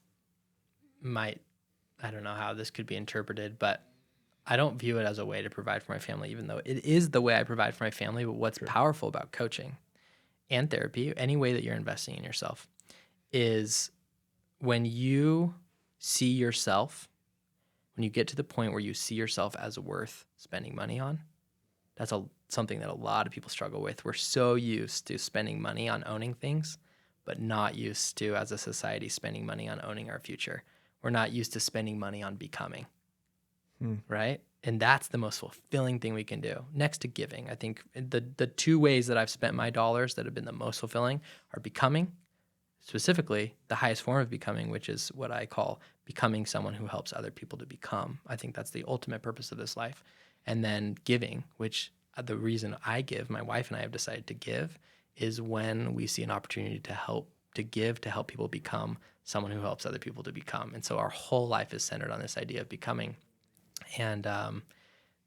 might, I don't know how this could be interpreted, but I don't view it as a way to provide for my family, even though it is the way I provide for my family. But what's powerful about coaching and therapy, any way that you're investing in yourself, is when you see yourself, when you get to the point where you see yourself as worth spending money on. That's something that a lot of people struggle with. We're so used to spending money on owning things, but not used to, as a society, spending money on owning our future. We're not used to spending money on becoming, right? And that's the most fulfilling thing we can do, next to giving. I think the 2 ways that I've spent my dollars that have been the most fulfilling are becoming, specifically the highest form of becoming, which is what I call becoming someone who helps other people to become. I think that's the ultimate purpose of this life. And then giving, which the reason I give, my wife and I have decided to give, is when we see an opportunity to help people become someone who helps other people to become. And so our whole life is centered on this idea of becoming. And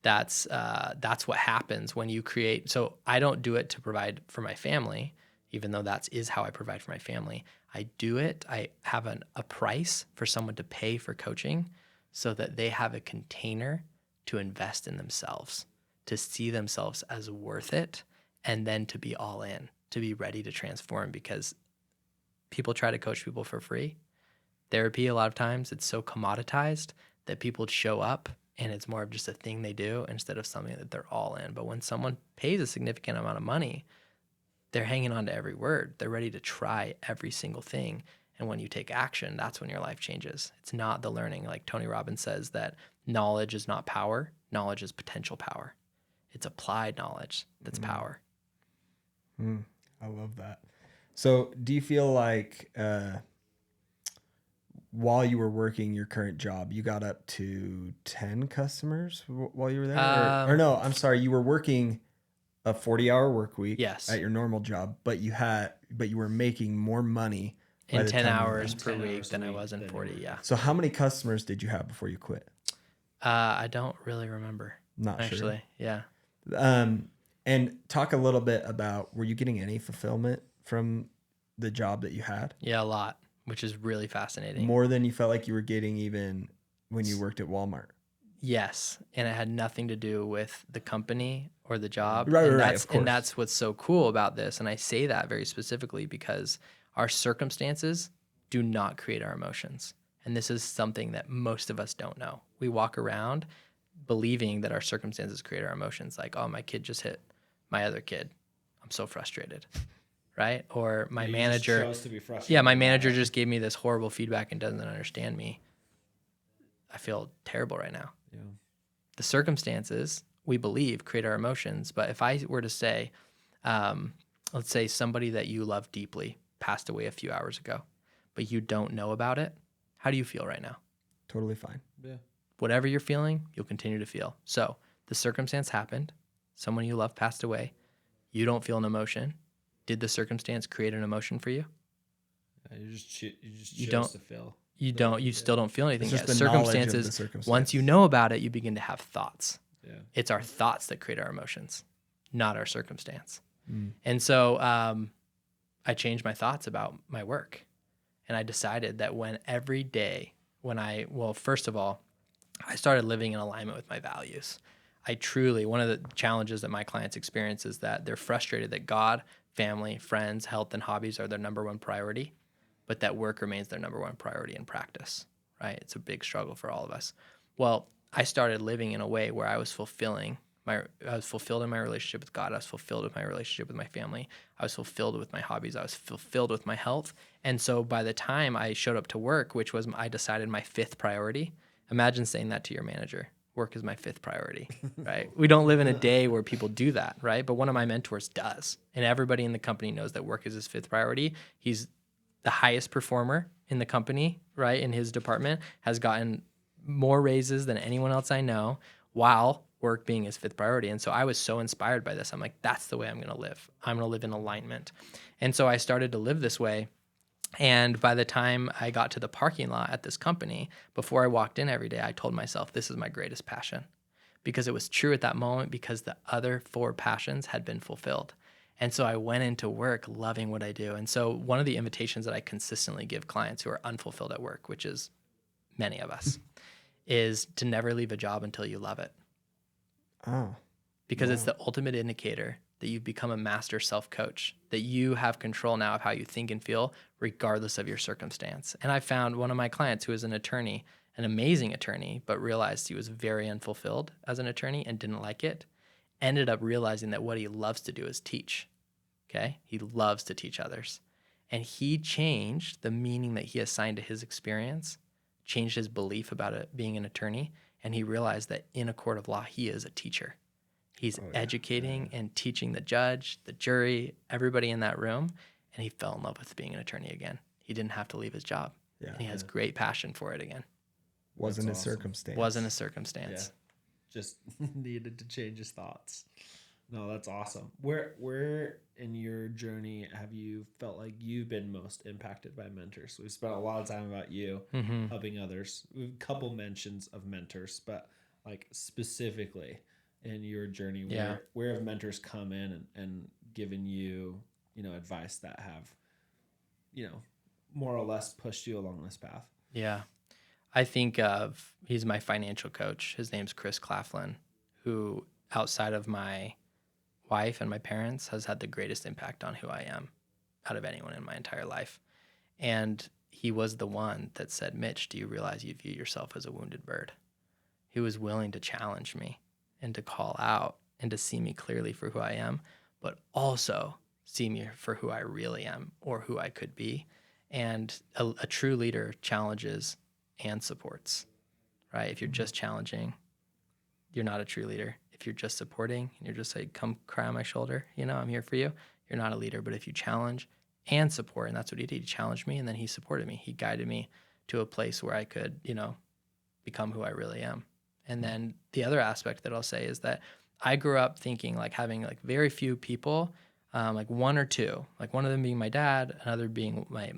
that's what happens when you create. So I don't do it to provide for my family, even though that is how I provide for my family. I do it. I have a price for someone to pay for coaching so that they have a container to invest in themselves, to see themselves as worth it, and then to be all in, to be ready to transform, because people try to coach people for free. Therapy, a lot of times, it's so commoditized that people show up and it's more of just a thing they do instead of something that they're all in. But when someone pays a significant amount of money, they're hanging on to every word. They're ready to try every single thing. And when you take action, that's when your life changes. It's not the learning. Like Tony Robbins says that knowledge is not power. Knowledge is potential power. It's applied knowledge that's power. I love that. So do you feel like while you were working your current job, you got up to 10 customers while you were there? Or no, I'm sorry, you were working a 40-hour work week Yes. at your normal job, but you were making more money by In the 10 time hours you per left. 10 week hours a than I week was in than 40, you were. yeah. So how many customers did you have before you quit? I don't really remember. Not actually. Yeah. Sure. And talk a little bit about, were you getting any fulfillment from the job that you had? Yeah, a lot, which is really fascinating. More than you felt like you were getting even when you worked at Walmart? Yes, and it had nothing to do with the company or the job. Right, and right, that's of course. and that's what's so cool about this. And I say that very specifically because our circumstances do not create our emotions. And this is something that most of us don't know. We walk around believing that our circumstances create our emotions. Like, oh, my kid just hit my other kid. I'm so frustrated. Right? Or my You manager. just chose to be frustrated. Yeah, my by manager it. just gave me this horrible feedback and doesn't understand me. I feel terrible right now. Yeah. The circumstances we believe create our emotions. But if I were to say, let's say somebody that you love deeply passed away a few hours ago, but you don't know about it, how do you feel right now? Totally fine. Yeah. Whatever you're feeling, you'll continue to feel. So the circumstance happened. Someone you love passed away. You don't feel an emotion. Did the circumstance create an emotion for you? You just You chose don't- to feel. You still don't feel anything It's yet. just the knowledge of the Circumstances, circumstance. once you know about it, you begin to have thoughts. Yeah. It's our thoughts that create our emotions, not our circumstance. Mm. And so I changed my thoughts about my work. And I decided that first of all, I started living in alignment with my values. One of the challenges that my clients experience is that they're frustrated that God, family, friends, health, and hobbies are their number one priority, but that work remains their number one priority in practice, right? It's a big struggle for all of us. Well, I started living in a way where I was fulfilled in my relationship with God. I was fulfilled with my relationship with my family. I was fulfilled with my hobbies. I was fulfilled with my health. And so by the time I showed up to work, which was, I decided, my fifth priority, imagine saying that to your manager. Work is my fifth priority, right? We don't live in a day where people do that, right? But one of my mentors does. And everybody in the company knows that work is his fifth priority. He's the highest performer in the company, right? In his department, has gotten more raises than anyone else I know, while work being his fifth priority. And so I was so inspired by this. I'm like, that's the way I'm going to live. I'm going to live in alignment. And so I started to live this way. And by the time I got to the parking lot at this company, before I walked in every day, I told myself, this is my greatest passion. Because it was true at that moment, because the other 4 passions had been fulfilled. And so I went into work loving what I do. And so one of the invitations that I consistently give clients who are unfulfilled at work, which is many of us, is to never leave a job until you love it. Oh. Because it's the ultimate indicator that you've become a master self-coach, that you have control now of how you think and feel, regardless of your circumstance. And I found one of my clients who is an attorney, an amazing attorney, but realized he was very unfulfilled as an attorney and didn't like it, ended up realizing that what he loves to do is teach. Okay? He loves to teach others. And he changed the meaning that he assigned to his experience, changed his belief about it being an attorney, and he realized that in a court of law, he is a teacher. He's educating and teaching the judge, the jury, everybody in that room, and he fell in love with being an attorney again. He didn't have to leave his job, and he has great passion for it again. Wasn't That's a awesome. circumstance. Wasn't a circumstance. Just needed to change his thoughts. No, that's awesome. Where in your journey have you felt like you've been most impacted by mentors? We've spent a lot of time about you helping others. We've a couple mentions of mentors, but like specifically in your journey, where have mentors come in and given you, advice that have, more or less pushed you along this path? Yeah. I think he's my financial coach. His name's Chris Claflin, who outside of my wife and my parents has had the greatest impact on who I am out of anyone in my entire life. And he was the one that said, Mitch, do you realize you view yourself as a wounded bird? He was willing to challenge me and to call out and to see me clearly for who I am, but also see me for who I really am or who I could be. And a true leader challenges and supports, right? If you're just challenging, you're not a true leader. If you're just supporting and you're just like, come cry on my shoulder, I'm here for you, you're not a leader. But if you challenge and support, and that's what he did, he challenged me and then he supported me. He guided me to a place where I could, become who I really am. And then the other aspect that I'll say is that I grew up thinking like having like very few people, like one or two, like one of them being my dad, another being my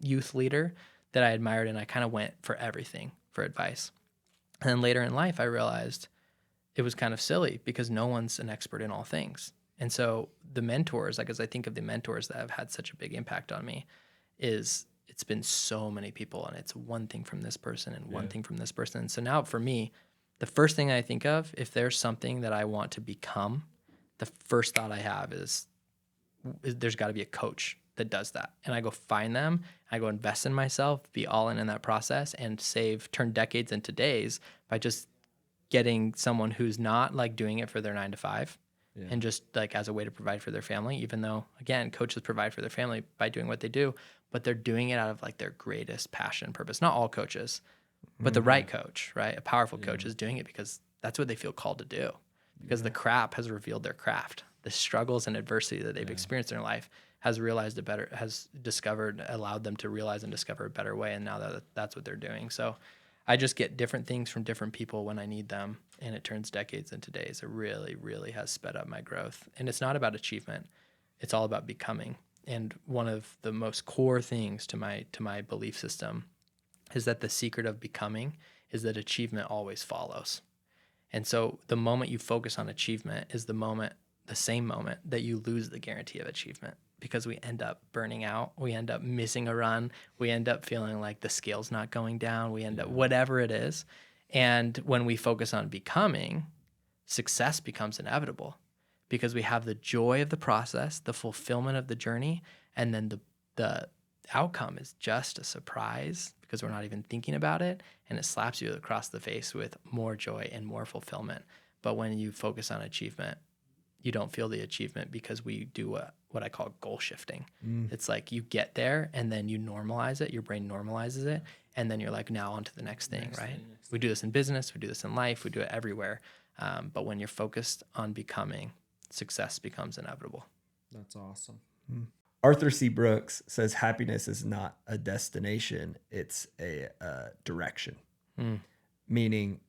youth leader that I admired, and I kind of went for everything for advice. And then later in life, I realized it was kind of silly because no one's an expert in all things. And so the mentors, like as I think of the mentors that have had such a big impact on me, it's been so many people, and it's one thing from this person and one thing from this person. And so now for me, the first thing I think of, if there's something that I want to become, the first thought I have is there's got to be a coach that does that. And I go find them, I go invest in myself, be all in that process, and turn decades into days by just getting someone who's not like doing it for their 9 to 5 and just like as a way to provide for their family, even though again, coaches provide for their family by doing what they do, but they're doing it out of like their greatest passion and purpose. Not all coaches, but the right coach, right? A powerful coach is doing it because that's what they feel called to do, because the crap has revealed their craft. The struggles and adversity that they've experienced in their life has allowed them to realize and discover a better way. And now that's what they're doing. So I just get different things from different people when I need them, and it turns decades into days. It really, really has sped up my growth. And it's not about achievement. It's all about becoming. And one of the most core things to my belief system is that the secret of becoming is that achievement always follows. And so the moment you focus on achievement is the same moment that you lose the guarantee of achievement, because we end up burning out. We end up missing a run. We end up feeling like the scale's not going down. We end up whatever it is. And when we focus on becoming, success becomes inevitable because we have the joy of the process, the fulfillment of the journey, and then the outcome is just a surprise because we're not even thinking about it, and it slaps you across the face with more joy and more fulfillment. But when you focus on achievement, you don't feel the achievement because we do what I call goal shifting. It's like you get there and then you normalize it, your brain normalizes it, and then you're like, now on to the next thing, right? We do this in business, we do this in life, we do it everywhere. But when you're focused on becoming, success becomes inevitable. That's awesome. Arthur C. Brooks says happiness is not a destination, it's a direction. Meaning,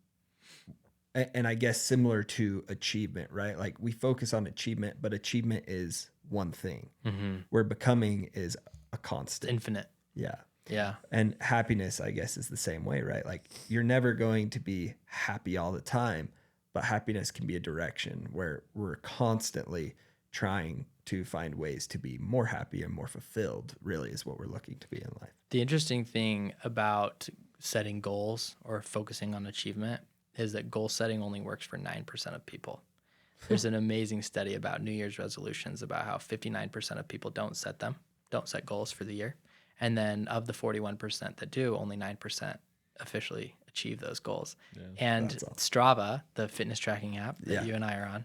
and I guess similar to achievement, right? Like we focus on achievement, but achievement is one thing, where becoming is a constant. Infinite. Yeah. Yeah. And happiness, I guess, is the same way, right? Like you're never going to be happy all the time, but happiness can be a direction where we're constantly trying to find ways to be more happy and more fulfilled, really is what we're looking to be in life. The interesting thing about setting goals or focusing on achievement is that goal setting only works for 9% of people. There's an amazing study about New Year's resolutions about how 59% of people don't set goals for the year. And then of the 41% that do, only 9% officially achieve those goals. Yeah, and awesome. Strava, the fitness tracking app that you and I are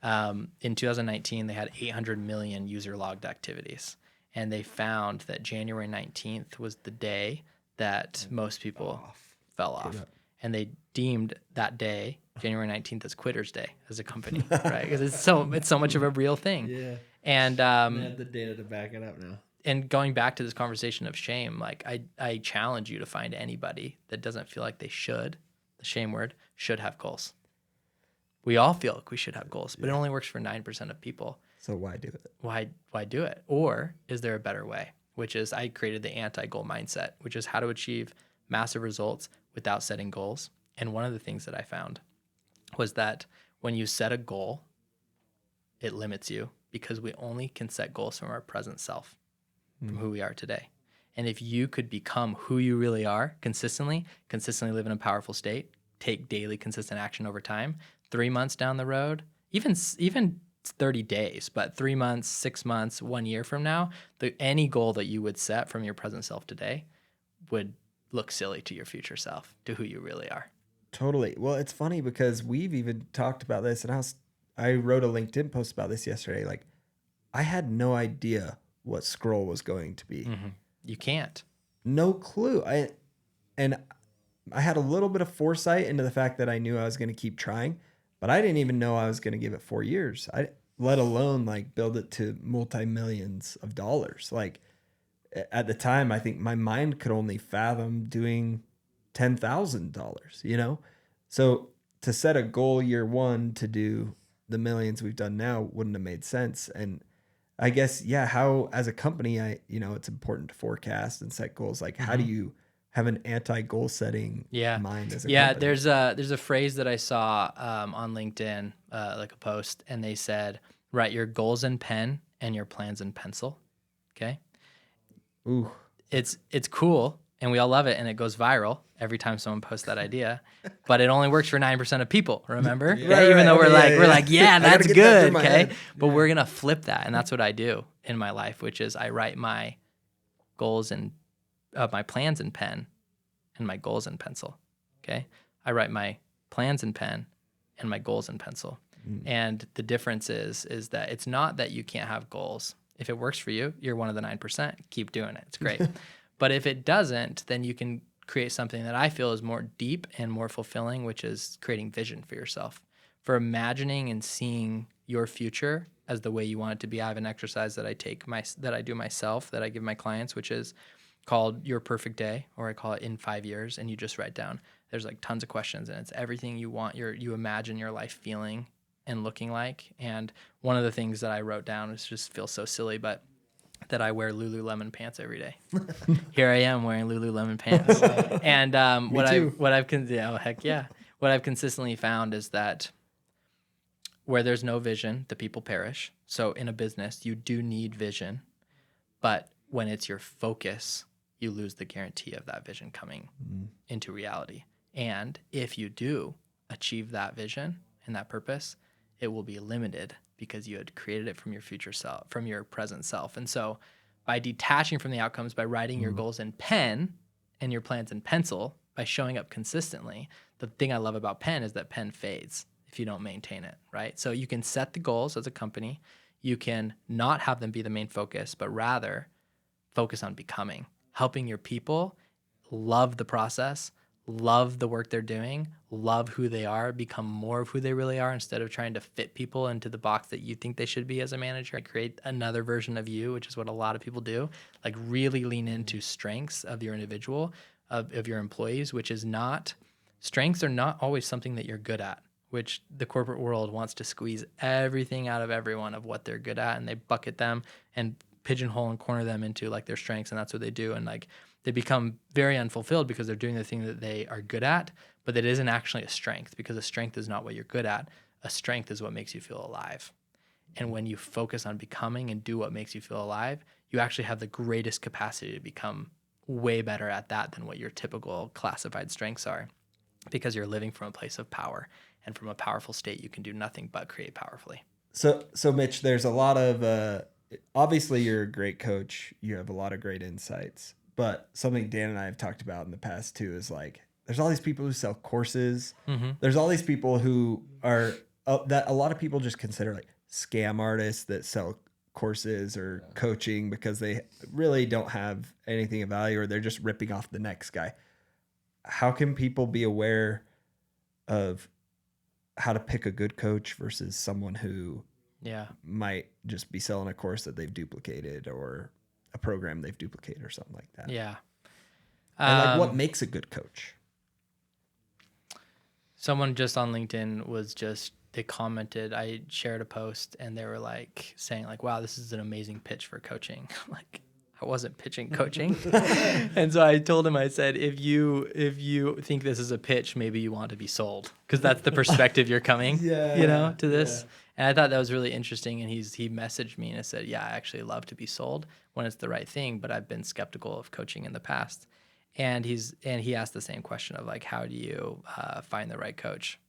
on, in 2019, they had 800 million user logged activities. And they found that January 19th was the day that most people fell off. And they deemed that day, January 19th, as Quitter's Day as a company, right? Because it's so much of a real thing. Yeah. And they have the data to back it up now. And going back to this conversation of shame, like I challenge you to find anybody that doesn't feel like they should, the shame word, should have goals. We all feel like we should have goals, but it only works for 9% of people. So why do it? Why do it? Or is there a better way? Which is I created the anti-goal mindset, which is how to achieve massive results without setting goals. And one of the things that I found was that when you set a goal, it limits you because we only can set goals from our present self, from who we are today. And if you could become who you really are consistently live in a powerful state, take daily consistent action over time, 3 months down the road, even 30 days, but 3 months, 6 months, 1 year from now, any goal that you would set from your present self today would look silly to your future self, to who you really are. Totally. Well, it's funny because we've even talked about this, and I wrote a LinkedIn post about this yesterday. Like, I had no idea what scroll was going to be. You can't. No clue. I had a little bit of foresight into the fact that I knew I was going to keep trying, but I didn't even know I was going to give it 4 years. Let alone like build it to multi-millions of dollars. Like at the time, I think my mind could only fathom doing $10,000, you know? So to set a goal year one to do the millions we've done now wouldn't have made sense. And I guess, yeah, how as a company, it's important to forecast and set goals. Like how do you have an anti-goal setting mind as a company? There's a phrase that I saw on LinkedIn, like a post, and they said, write your goals in pen and your plans in pencil. Okay. Ooh. It's cool and we all love it and it goes viral every time someone posts that idea, but it only works for 9% of people, remember? Even though we're like, that's good. That okay. But we're going to flip that. And that's what I do in my life, which is I write my goals and my plans in pen and my goals in pencil. Okay. I write my plans in pen and my goals in pencil. And the difference is that it's not that you can't have goals. If it works for you, you're one of the 9%, keep doing it. It's great. But if it doesn't, then you can create something that I feel is more deep and more fulfilling, which is creating vision for yourself, for imagining and seeing your future as the way you want it to be. I have an exercise that I do myself, that I give my clients, which is called Your Perfect Day, or I call it In 5 Years. And you just write down, there's like tons of questions and it's everything you want, you imagine your life feeling and looking like. And one of the things that I wrote down, is just feels so silly, but that I wear Lululemon pants every day. Here I am wearing Lululemon pants. And what I've consistently found is that where there's no vision, the people perish. So in a business, you do need vision, but when it's your focus, you lose the guarantee of that vision coming into reality. And if you do achieve that vision and that purpose, it will be limited because you had created it from your future self, from your present self. And so by detaching from the outcomes, by writing your goals in pen and your plans in pencil, by showing up consistently, the thing I love about pen is that pen fades if you don't maintain it, right? So you can set the goals as a company. You can not have them be the main focus, but rather focus on becoming, helping your people love the process, love the work they're doing, love who they are, become more of who they really are, instead of trying to fit people into the box that you think they should be as a manager, and create another version of you, which is what a lot of people do. Like really lean into strengths of your individual, of your employees, which is not, strengths are not always something that you're good at, which the corporate world wants to squeeze everything out of everyone of what they're good at, and they bucket them and pigeonhole and corner them into like their strengths, and that's what they do. And like they become very unfulfilled because they're doing the thing that they are good at, but it isn't actually a strength, because a strength is not what you're good at. A strength is what makes you feel alive. And when you focus on becoming and do what makes you feel alive, you actually have the greatest capacity to become way better at that than what your typical classified strengths are, because you're living from a place of power, and from a powerful state, you can do nothing but create powerfully. So Mitch, there's a lot of, obviously you're a great coach. You have a lot of great insights, but something Dan and I have talked about in the past too is like, there's all these people who sell courses. There's all these people who are that a lot of people just consider like scam artists that sell courses or coaching because they really don't have anything of value, or they're just ripping off the next guy. How can people be aware of how to pick a good coach versus someone who might just be selling a course that they've duplicated, or a program they've duplicated, or something like that? Yeah. And like, what makes a good coach? Someone just on LinkedIn they commented, I shared a post and they were like saying like, wow, this is an amazing pitch for coaching. Like, I wasn't pitching coaching. And so I told him, I said, if you think this is a pitch, maybe you want to be sold, because that's the perspective you're coming, to this. Yeah. And I thought that was really interesting. And he messaged me and I said, yeah, I actually love to be sold when it's the right thing, but I've been skeptical of coaching in the past. And he asked the same question of like, how do you find the right coach?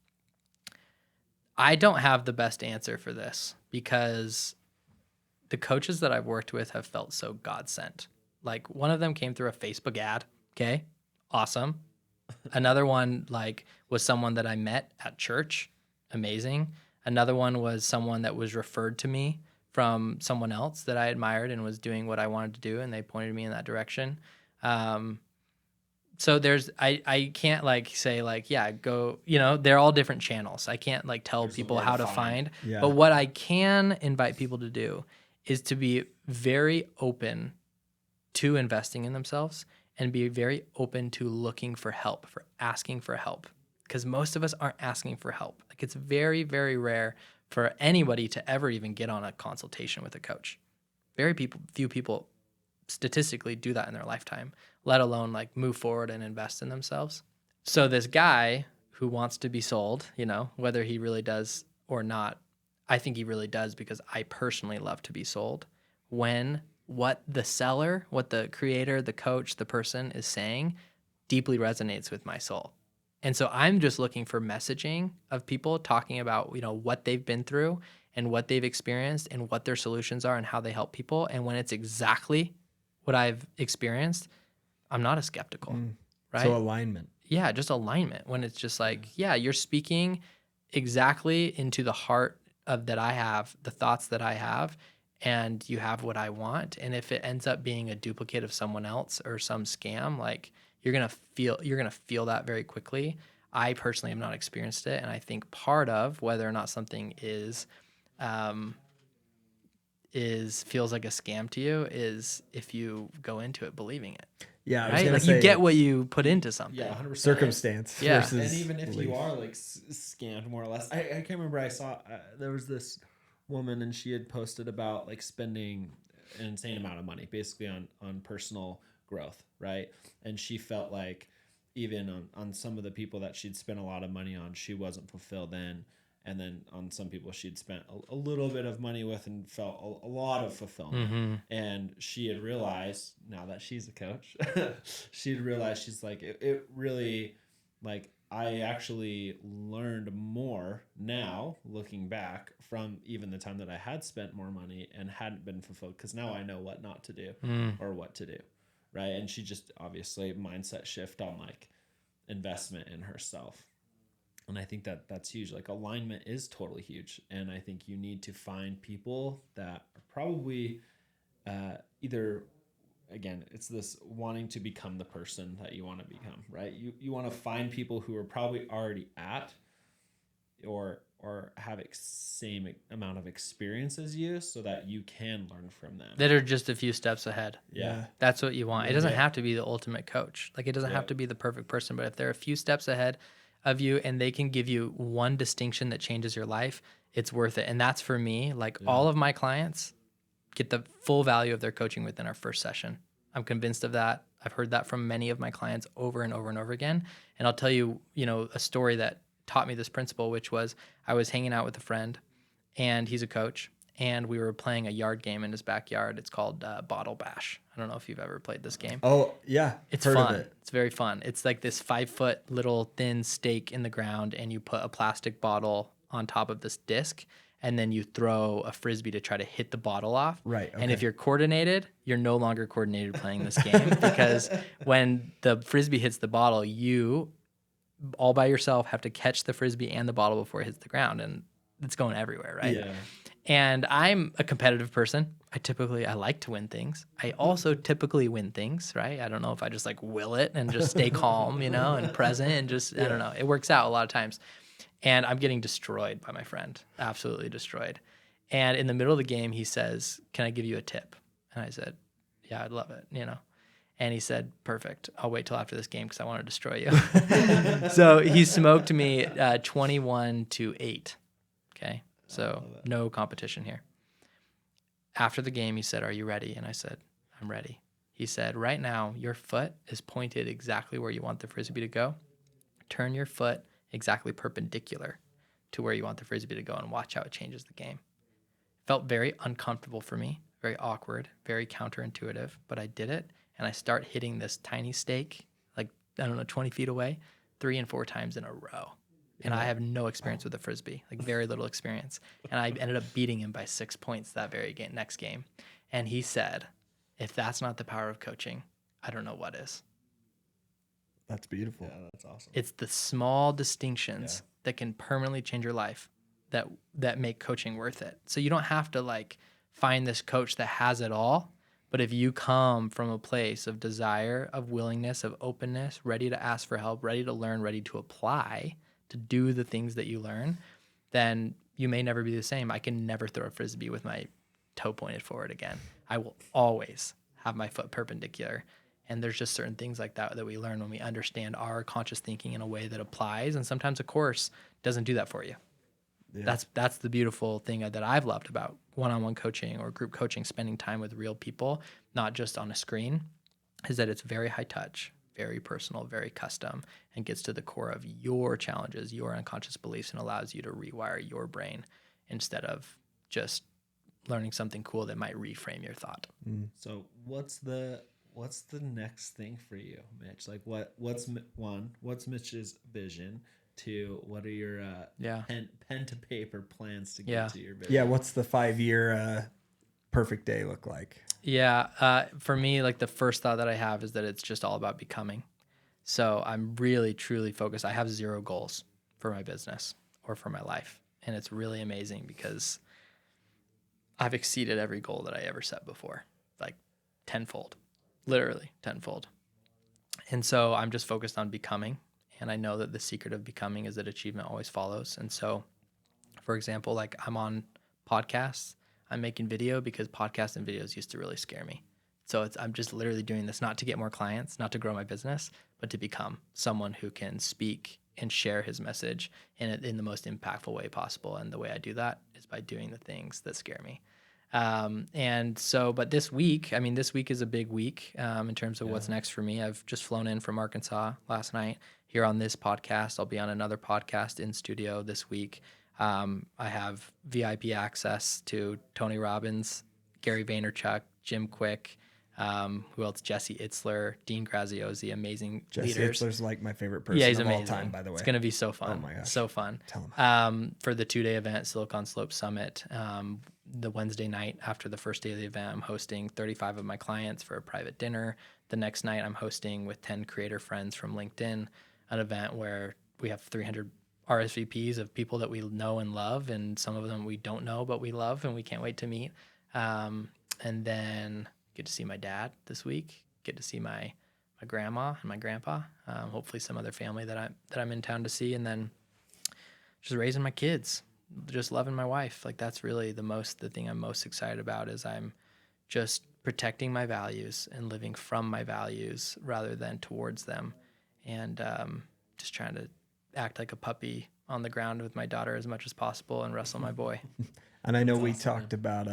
I don't have the best answer for this because the coaches that I've worked with have felt so God sent. Like one of them came through a Facebook ad. Okay. Awesome. Another one like was someone that I met at church. Amazing. Another one was someone that was referred to me from someone else that I admired and was doing what I wanted to do, and they pointed me in that direction. So I can't like say like, yeah, go, they're all different channels. I can't like tell people how to find. Yeah. But what I can invite people to do is to be very open to investing in themselves and be very open to looking for help, for asking for help. Because most of us aren't asking for help. Like it's very, very rare for anybody to ever even get on a consultation with a coach. Few people statistically do that in their lifetime, let alone like move forward and invest in themselves. So this guy who wants to be sold, whether he really does or not, I think he really does because I personally love to be sold. When what the seller, what the creator, the coach, the person is saying deeply resonates with my soul. And so I'm just looking for messaging of people talking about, what they've been through and what they've experienced and what their solutions are and how they help people. And when it's exactly what I've experienced, I'm not as skeptical, right? So alignment. Yeah, just alignment. When it's just like, yeah, you're speaking exactly into the heart of that I have, the thoughts that I have, and you have what I want. And if it ends up being a duplicate of someone else or some scam, like you're gonna feel that very quickly. I personally have not experienced it, and I think part of whether or not something is feels like a scam to you is if you go into it believing it. Yeah, I was right? gonna Like say you get what you put into something. Yeah, 100%. circumstance Yeah. versus And even if belief. you are like scammed more or less, I can't remember. I saw there was this woman and she had posted about like spending an insane amount of money basically on personal growth, right? And she felt like even on some of the people that she'd spent a lot of money on, she wasn't fulfilled in. And then on some people she'd spent a little bit of money with and felt a lot of fulfillment. Mm-hmm. And she had realized, now that she's a coach, she'd realized she's like, it really, like, I actually learned more now looking back from even the time that I had spent more money and hadn't been fulfilled, because now I know what not to do or what to do, right? And she just obviously mindset shift on like investment in herself. And I think that that's huge. Like alignment is totally huge. And I think you need to find people that are probably either, again, it's this wanting to become the person that you want to become, right? You want to find people who are probably already at or have same amount of experience as you so that you can learn from them. That are just a few steps ahead. Yeah. That's what you want. It doesn't Yeah. have to be the ultimate coach. Like it doesn't have to be the perfect person, but if they're a few steps ahead of you and they can give you one distinction that changes your life, it's worth it. And that's for me, like all of my clients get the full value of their coaching within our first session. I'm convinced of that. I've heard that from many of my clients over and over and over again. And I'll tell you, a story that taught me this principle, which was I was hanging out with a friend and he's a coach and we were playing a yard game in his backyard. It's called Bottle Bash. I don't know if you've ever played this game. Oh yeah, It's heard fun. of it. It's very fun. It's like this 5-foot little thin stake in the ground and you put a plastic bottle on top of this disc and then you throw a Frisbee to try to hit the bottle off. Right. And if you're coordinated, you're no longer coordinated playing this game because when the Frisbee hits the bottle, you all by yourself have to catch the Frisbee and the bottle before it hits the ground, and it's going everywhere, right? Yeah. And I'm a competitive person. I like to win things. I also typically win things, right? I don't know if I just like will it and just stay calm, and present and just, I don't know. It works out a lot of times. And I'm getting destroyed by my friend, absolutely destroyed. And in the middle of the game, he says, "Can I give you a tip?" And I said, "Yeah, I'd love it, And he said, "Perfect. I'll wait till after this game because I want to destroy you." So he smoked me 21-8. Okay. So no competition here. After the game, he said, "Are you ready?" And I said, "I'm ready." He said, "Right now, your foot is pointed exactly where you want the Frisbee to go. Turn your foot exactly perpendicular to where you want the Frisbee to go and watch how it changes the game." Felt very uncomfortable for me, very awkward, very counterintuitive, but I did it. And I start hitting this tiny stake, like, 20 feet away, 3 and 4 times in a row. And I have no experience with the Frisbee, like very little experience. And I ended up beating him by 6 points that very next game. And he said, if that's not the power of coaching, I don't know what is. That's beautiful. Yeah, that's awesome. It's the small distinctions that can permanently change your life that make coaching worth it. So you don't have to like find this coach that has it all. But if you come from a place of desire, of willingness, of openness, ready to ask for help, ready to learn, ready to apply, to do the things that you learn, then you may never be the same. I can never throw a Frisbee with my toe pointed forward again. I will always have my foot perpendicular. And there's just certain things like that we learn when we understand our conscious thinking in a way that applies. And sometimes a course doesn't do that for you. Yeah. That's the beautiful thing that I've loved about one-on-one coaching or group coaching, spending time with real people, not just on a screen, is that it's very high touch, very personal, very custom, and gets to the core of your challenges, your unconscious beliefs, and allows you to rewire your brain instead of just learning something cool that might reframe your thought. So what's the next thing for you, Mitch? Like what's Mitch's vision? 2, what are your pen to paper plans to get to your vision? Yeah, what's the 5-year perfect day look like? Yeah, for me, like the first thought that I have is that it's just all about becoming. So I'm really, truly focused. I have 0 goals for my business or for my life. And it's really amazing because I've exceeded every goal that I ever set before, like tenfold, literally tenfold. And so I'm just focused on becoming. And I know that the secret of becoming is that achievement always follows. And so, for example, like I'm on podcasts, I'm making video because podcasts and videos used to really scare me. So I'm just literally doing this not to get more clients, not to grow my business, but to become someone who can speak and share his message in the most impactful way possible. And the way I do that is by doing the things that scare me. And so, but this week is a big week in terms of what's next for me. I've just flown in from Arkansas last night here on this podcast. I'll be on another podcast in studio this week. I have VIP access to Tony Robbins, Gary Vaynerchuk, Jim Quick, who else? Jesse Itzler, Dean Graziosi, amazing leaders. Jesse Itzler's like my favorite person of all time, by the way. It's going to be so fun. Oh my gosh. So fun. Tell him. For the 2-day event, Silicon Slope Summit, the Wednesday night after the first day of the event, I'm hosting 35 of my clients for a private dinner. The next night, I'm hosting with 10 creator friends from LinkedIn an event where we have 300 RSVPs of people that we know and love, and some of them we don't know but we love and we can't wait to meet. And then get to see my dad this week, get to see my grandma and my grandpa, hopefully some other family that I'm in town to see, and then just raising my kids, just loving my wife. Like that's really the thing I'm most excited about is I'm just protecting my values and living from my values rather than towards them, and just trying to act like a puppy on the ground with my daughter as much as possible and wrestle my boy. And I know we talked about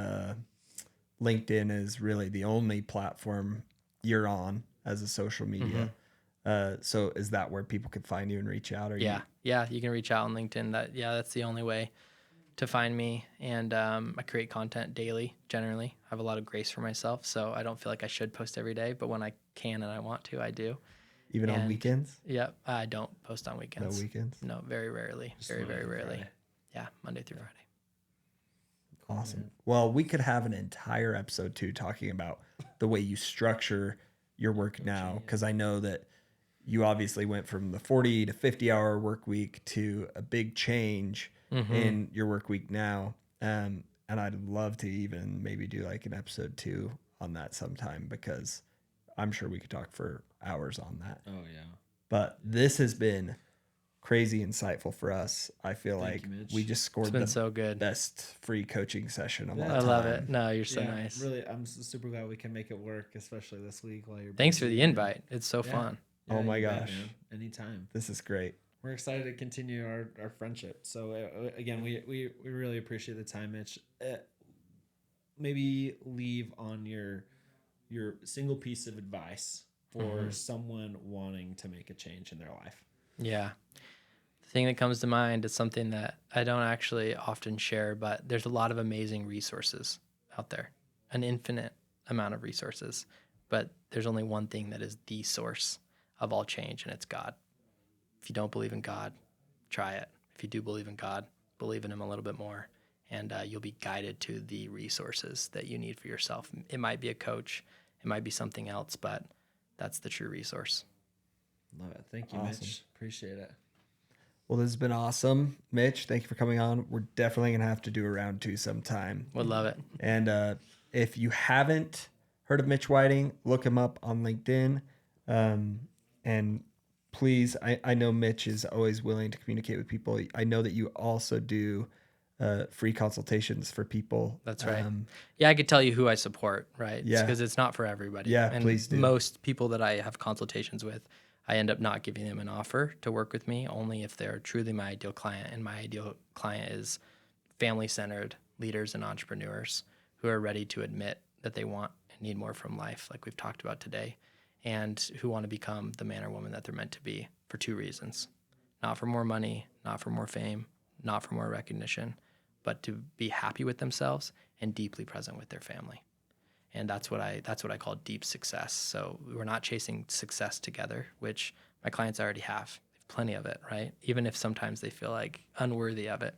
LinkedIn is really the only platform you're on as a social media. So is that where people can find you and reach out? Or yeah, you can reach out on LinkedIn. That's the only way to find me. And I create content daily, generally. I have a lot of grace for myself, so I don't feel like I should post every day, but when I can and I want to, I do. Even on weekends? Yep, I don't post on weekends. No weekends? No, very rarely. Just very, Monday very through rarely. Friday. Yeah, Monday through Friday. Awesome. Well, we could have an entire episode too talking about the way you structure your work now, because I know that you obviously went from the 40 to 50-hour work week to a big change in your work week now. And I'd love to even maybe do like an episode 2 on that sometime, because I'm sure we could talk for hours on that. Oh, yeah. But this has been crazy insightful for us. I feel Thank like you, Mitch. we just scored It's been the so good. best free coaching session of all I time. love it. No, you're so nice. Really, I'm super glad we can make it work, especially this week while you're Thanks for busy. the invite. It's so fun. Yeah, Oh my you bet, gosh. man. Anytime. This is great. We're excited to continue our friendship. So again, we really appreciate the time, Mitch. Maybe leave on your single piece of advice for someone wanting to make a change in their life. Yeah. The thing that comes to mind is something that I don't actually often share, but there's a lot of amazing resources out there, an infinite amount of resources. But there's only one thing that is the source of all change, and it's God. If you don't believe in God, try it. If you do believe in God, believe in him a little bit more, and you'll be guided to the resources that you need for yourself. It might be a coach, it might be something else, but that's the true resource. Love it. Thank you, Awesome. Mitch. Appreciate it. Well, this has been awesome. Mitch, thank you for coming on. We're definitely going to have to do a round 2 sometime. Would love it. And if you haven't heard of Mitch Whiting, look him up on LinkedIn. And please, I know Mitch is always willing to communicate with people. I know that you also do free consultations for people. That's right. Yeah, I could tell you who I support, right? Yeah. Because it's not for everybody. Yeah, and please do. Most people that I have consultations with, I end up not giving them an offer to work with me, only if they're truly my ideal client. And my ideal client is family-centered leaders and entrepreneurs who are ready to admit that they want and need more from life, like we've talked about today, and who want to become the man or woman that they're meant to be for 2 reasons. Not for more money, not for more fame, not for more recognition, but to be happy with themselves and deeply present with their family. And that's what I call deep success. So we're not chasing success together, which my clients already have. They have plenty of it, right? Even if sometimes they feel like unworthy of it.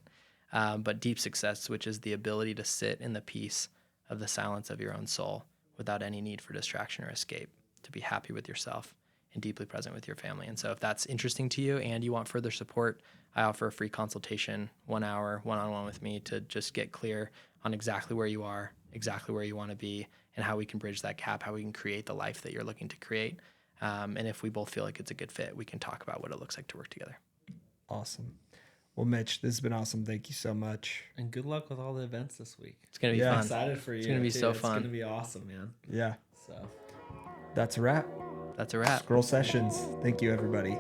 But deep success, which is the ability to sit in the peace of the silence of your own soul without any need for distraction or escape, to be happy with yourself and deeply present with your family. And so if that's interesting to you and you want further support, I offer a free consultation, 1 hour, one-on-one with me to just get clear on exactly where you are, exactly where you want to be, and how we can bridge that gap, how we can create the life that you're looking to create. And if we both feel like it's a good fit, we can talk about what it looks like to work together. Awesome. Well, Mitch, this has been awesome. Thank you so much. And good luck with all the events this week. It's going to be Yeah. fun. I'm excited for you. It's going to be so fun. It's going to be awesome, man. Yeah. So That's a wrap. That's a wrap. Scroll Sessions. Thank you, everybody.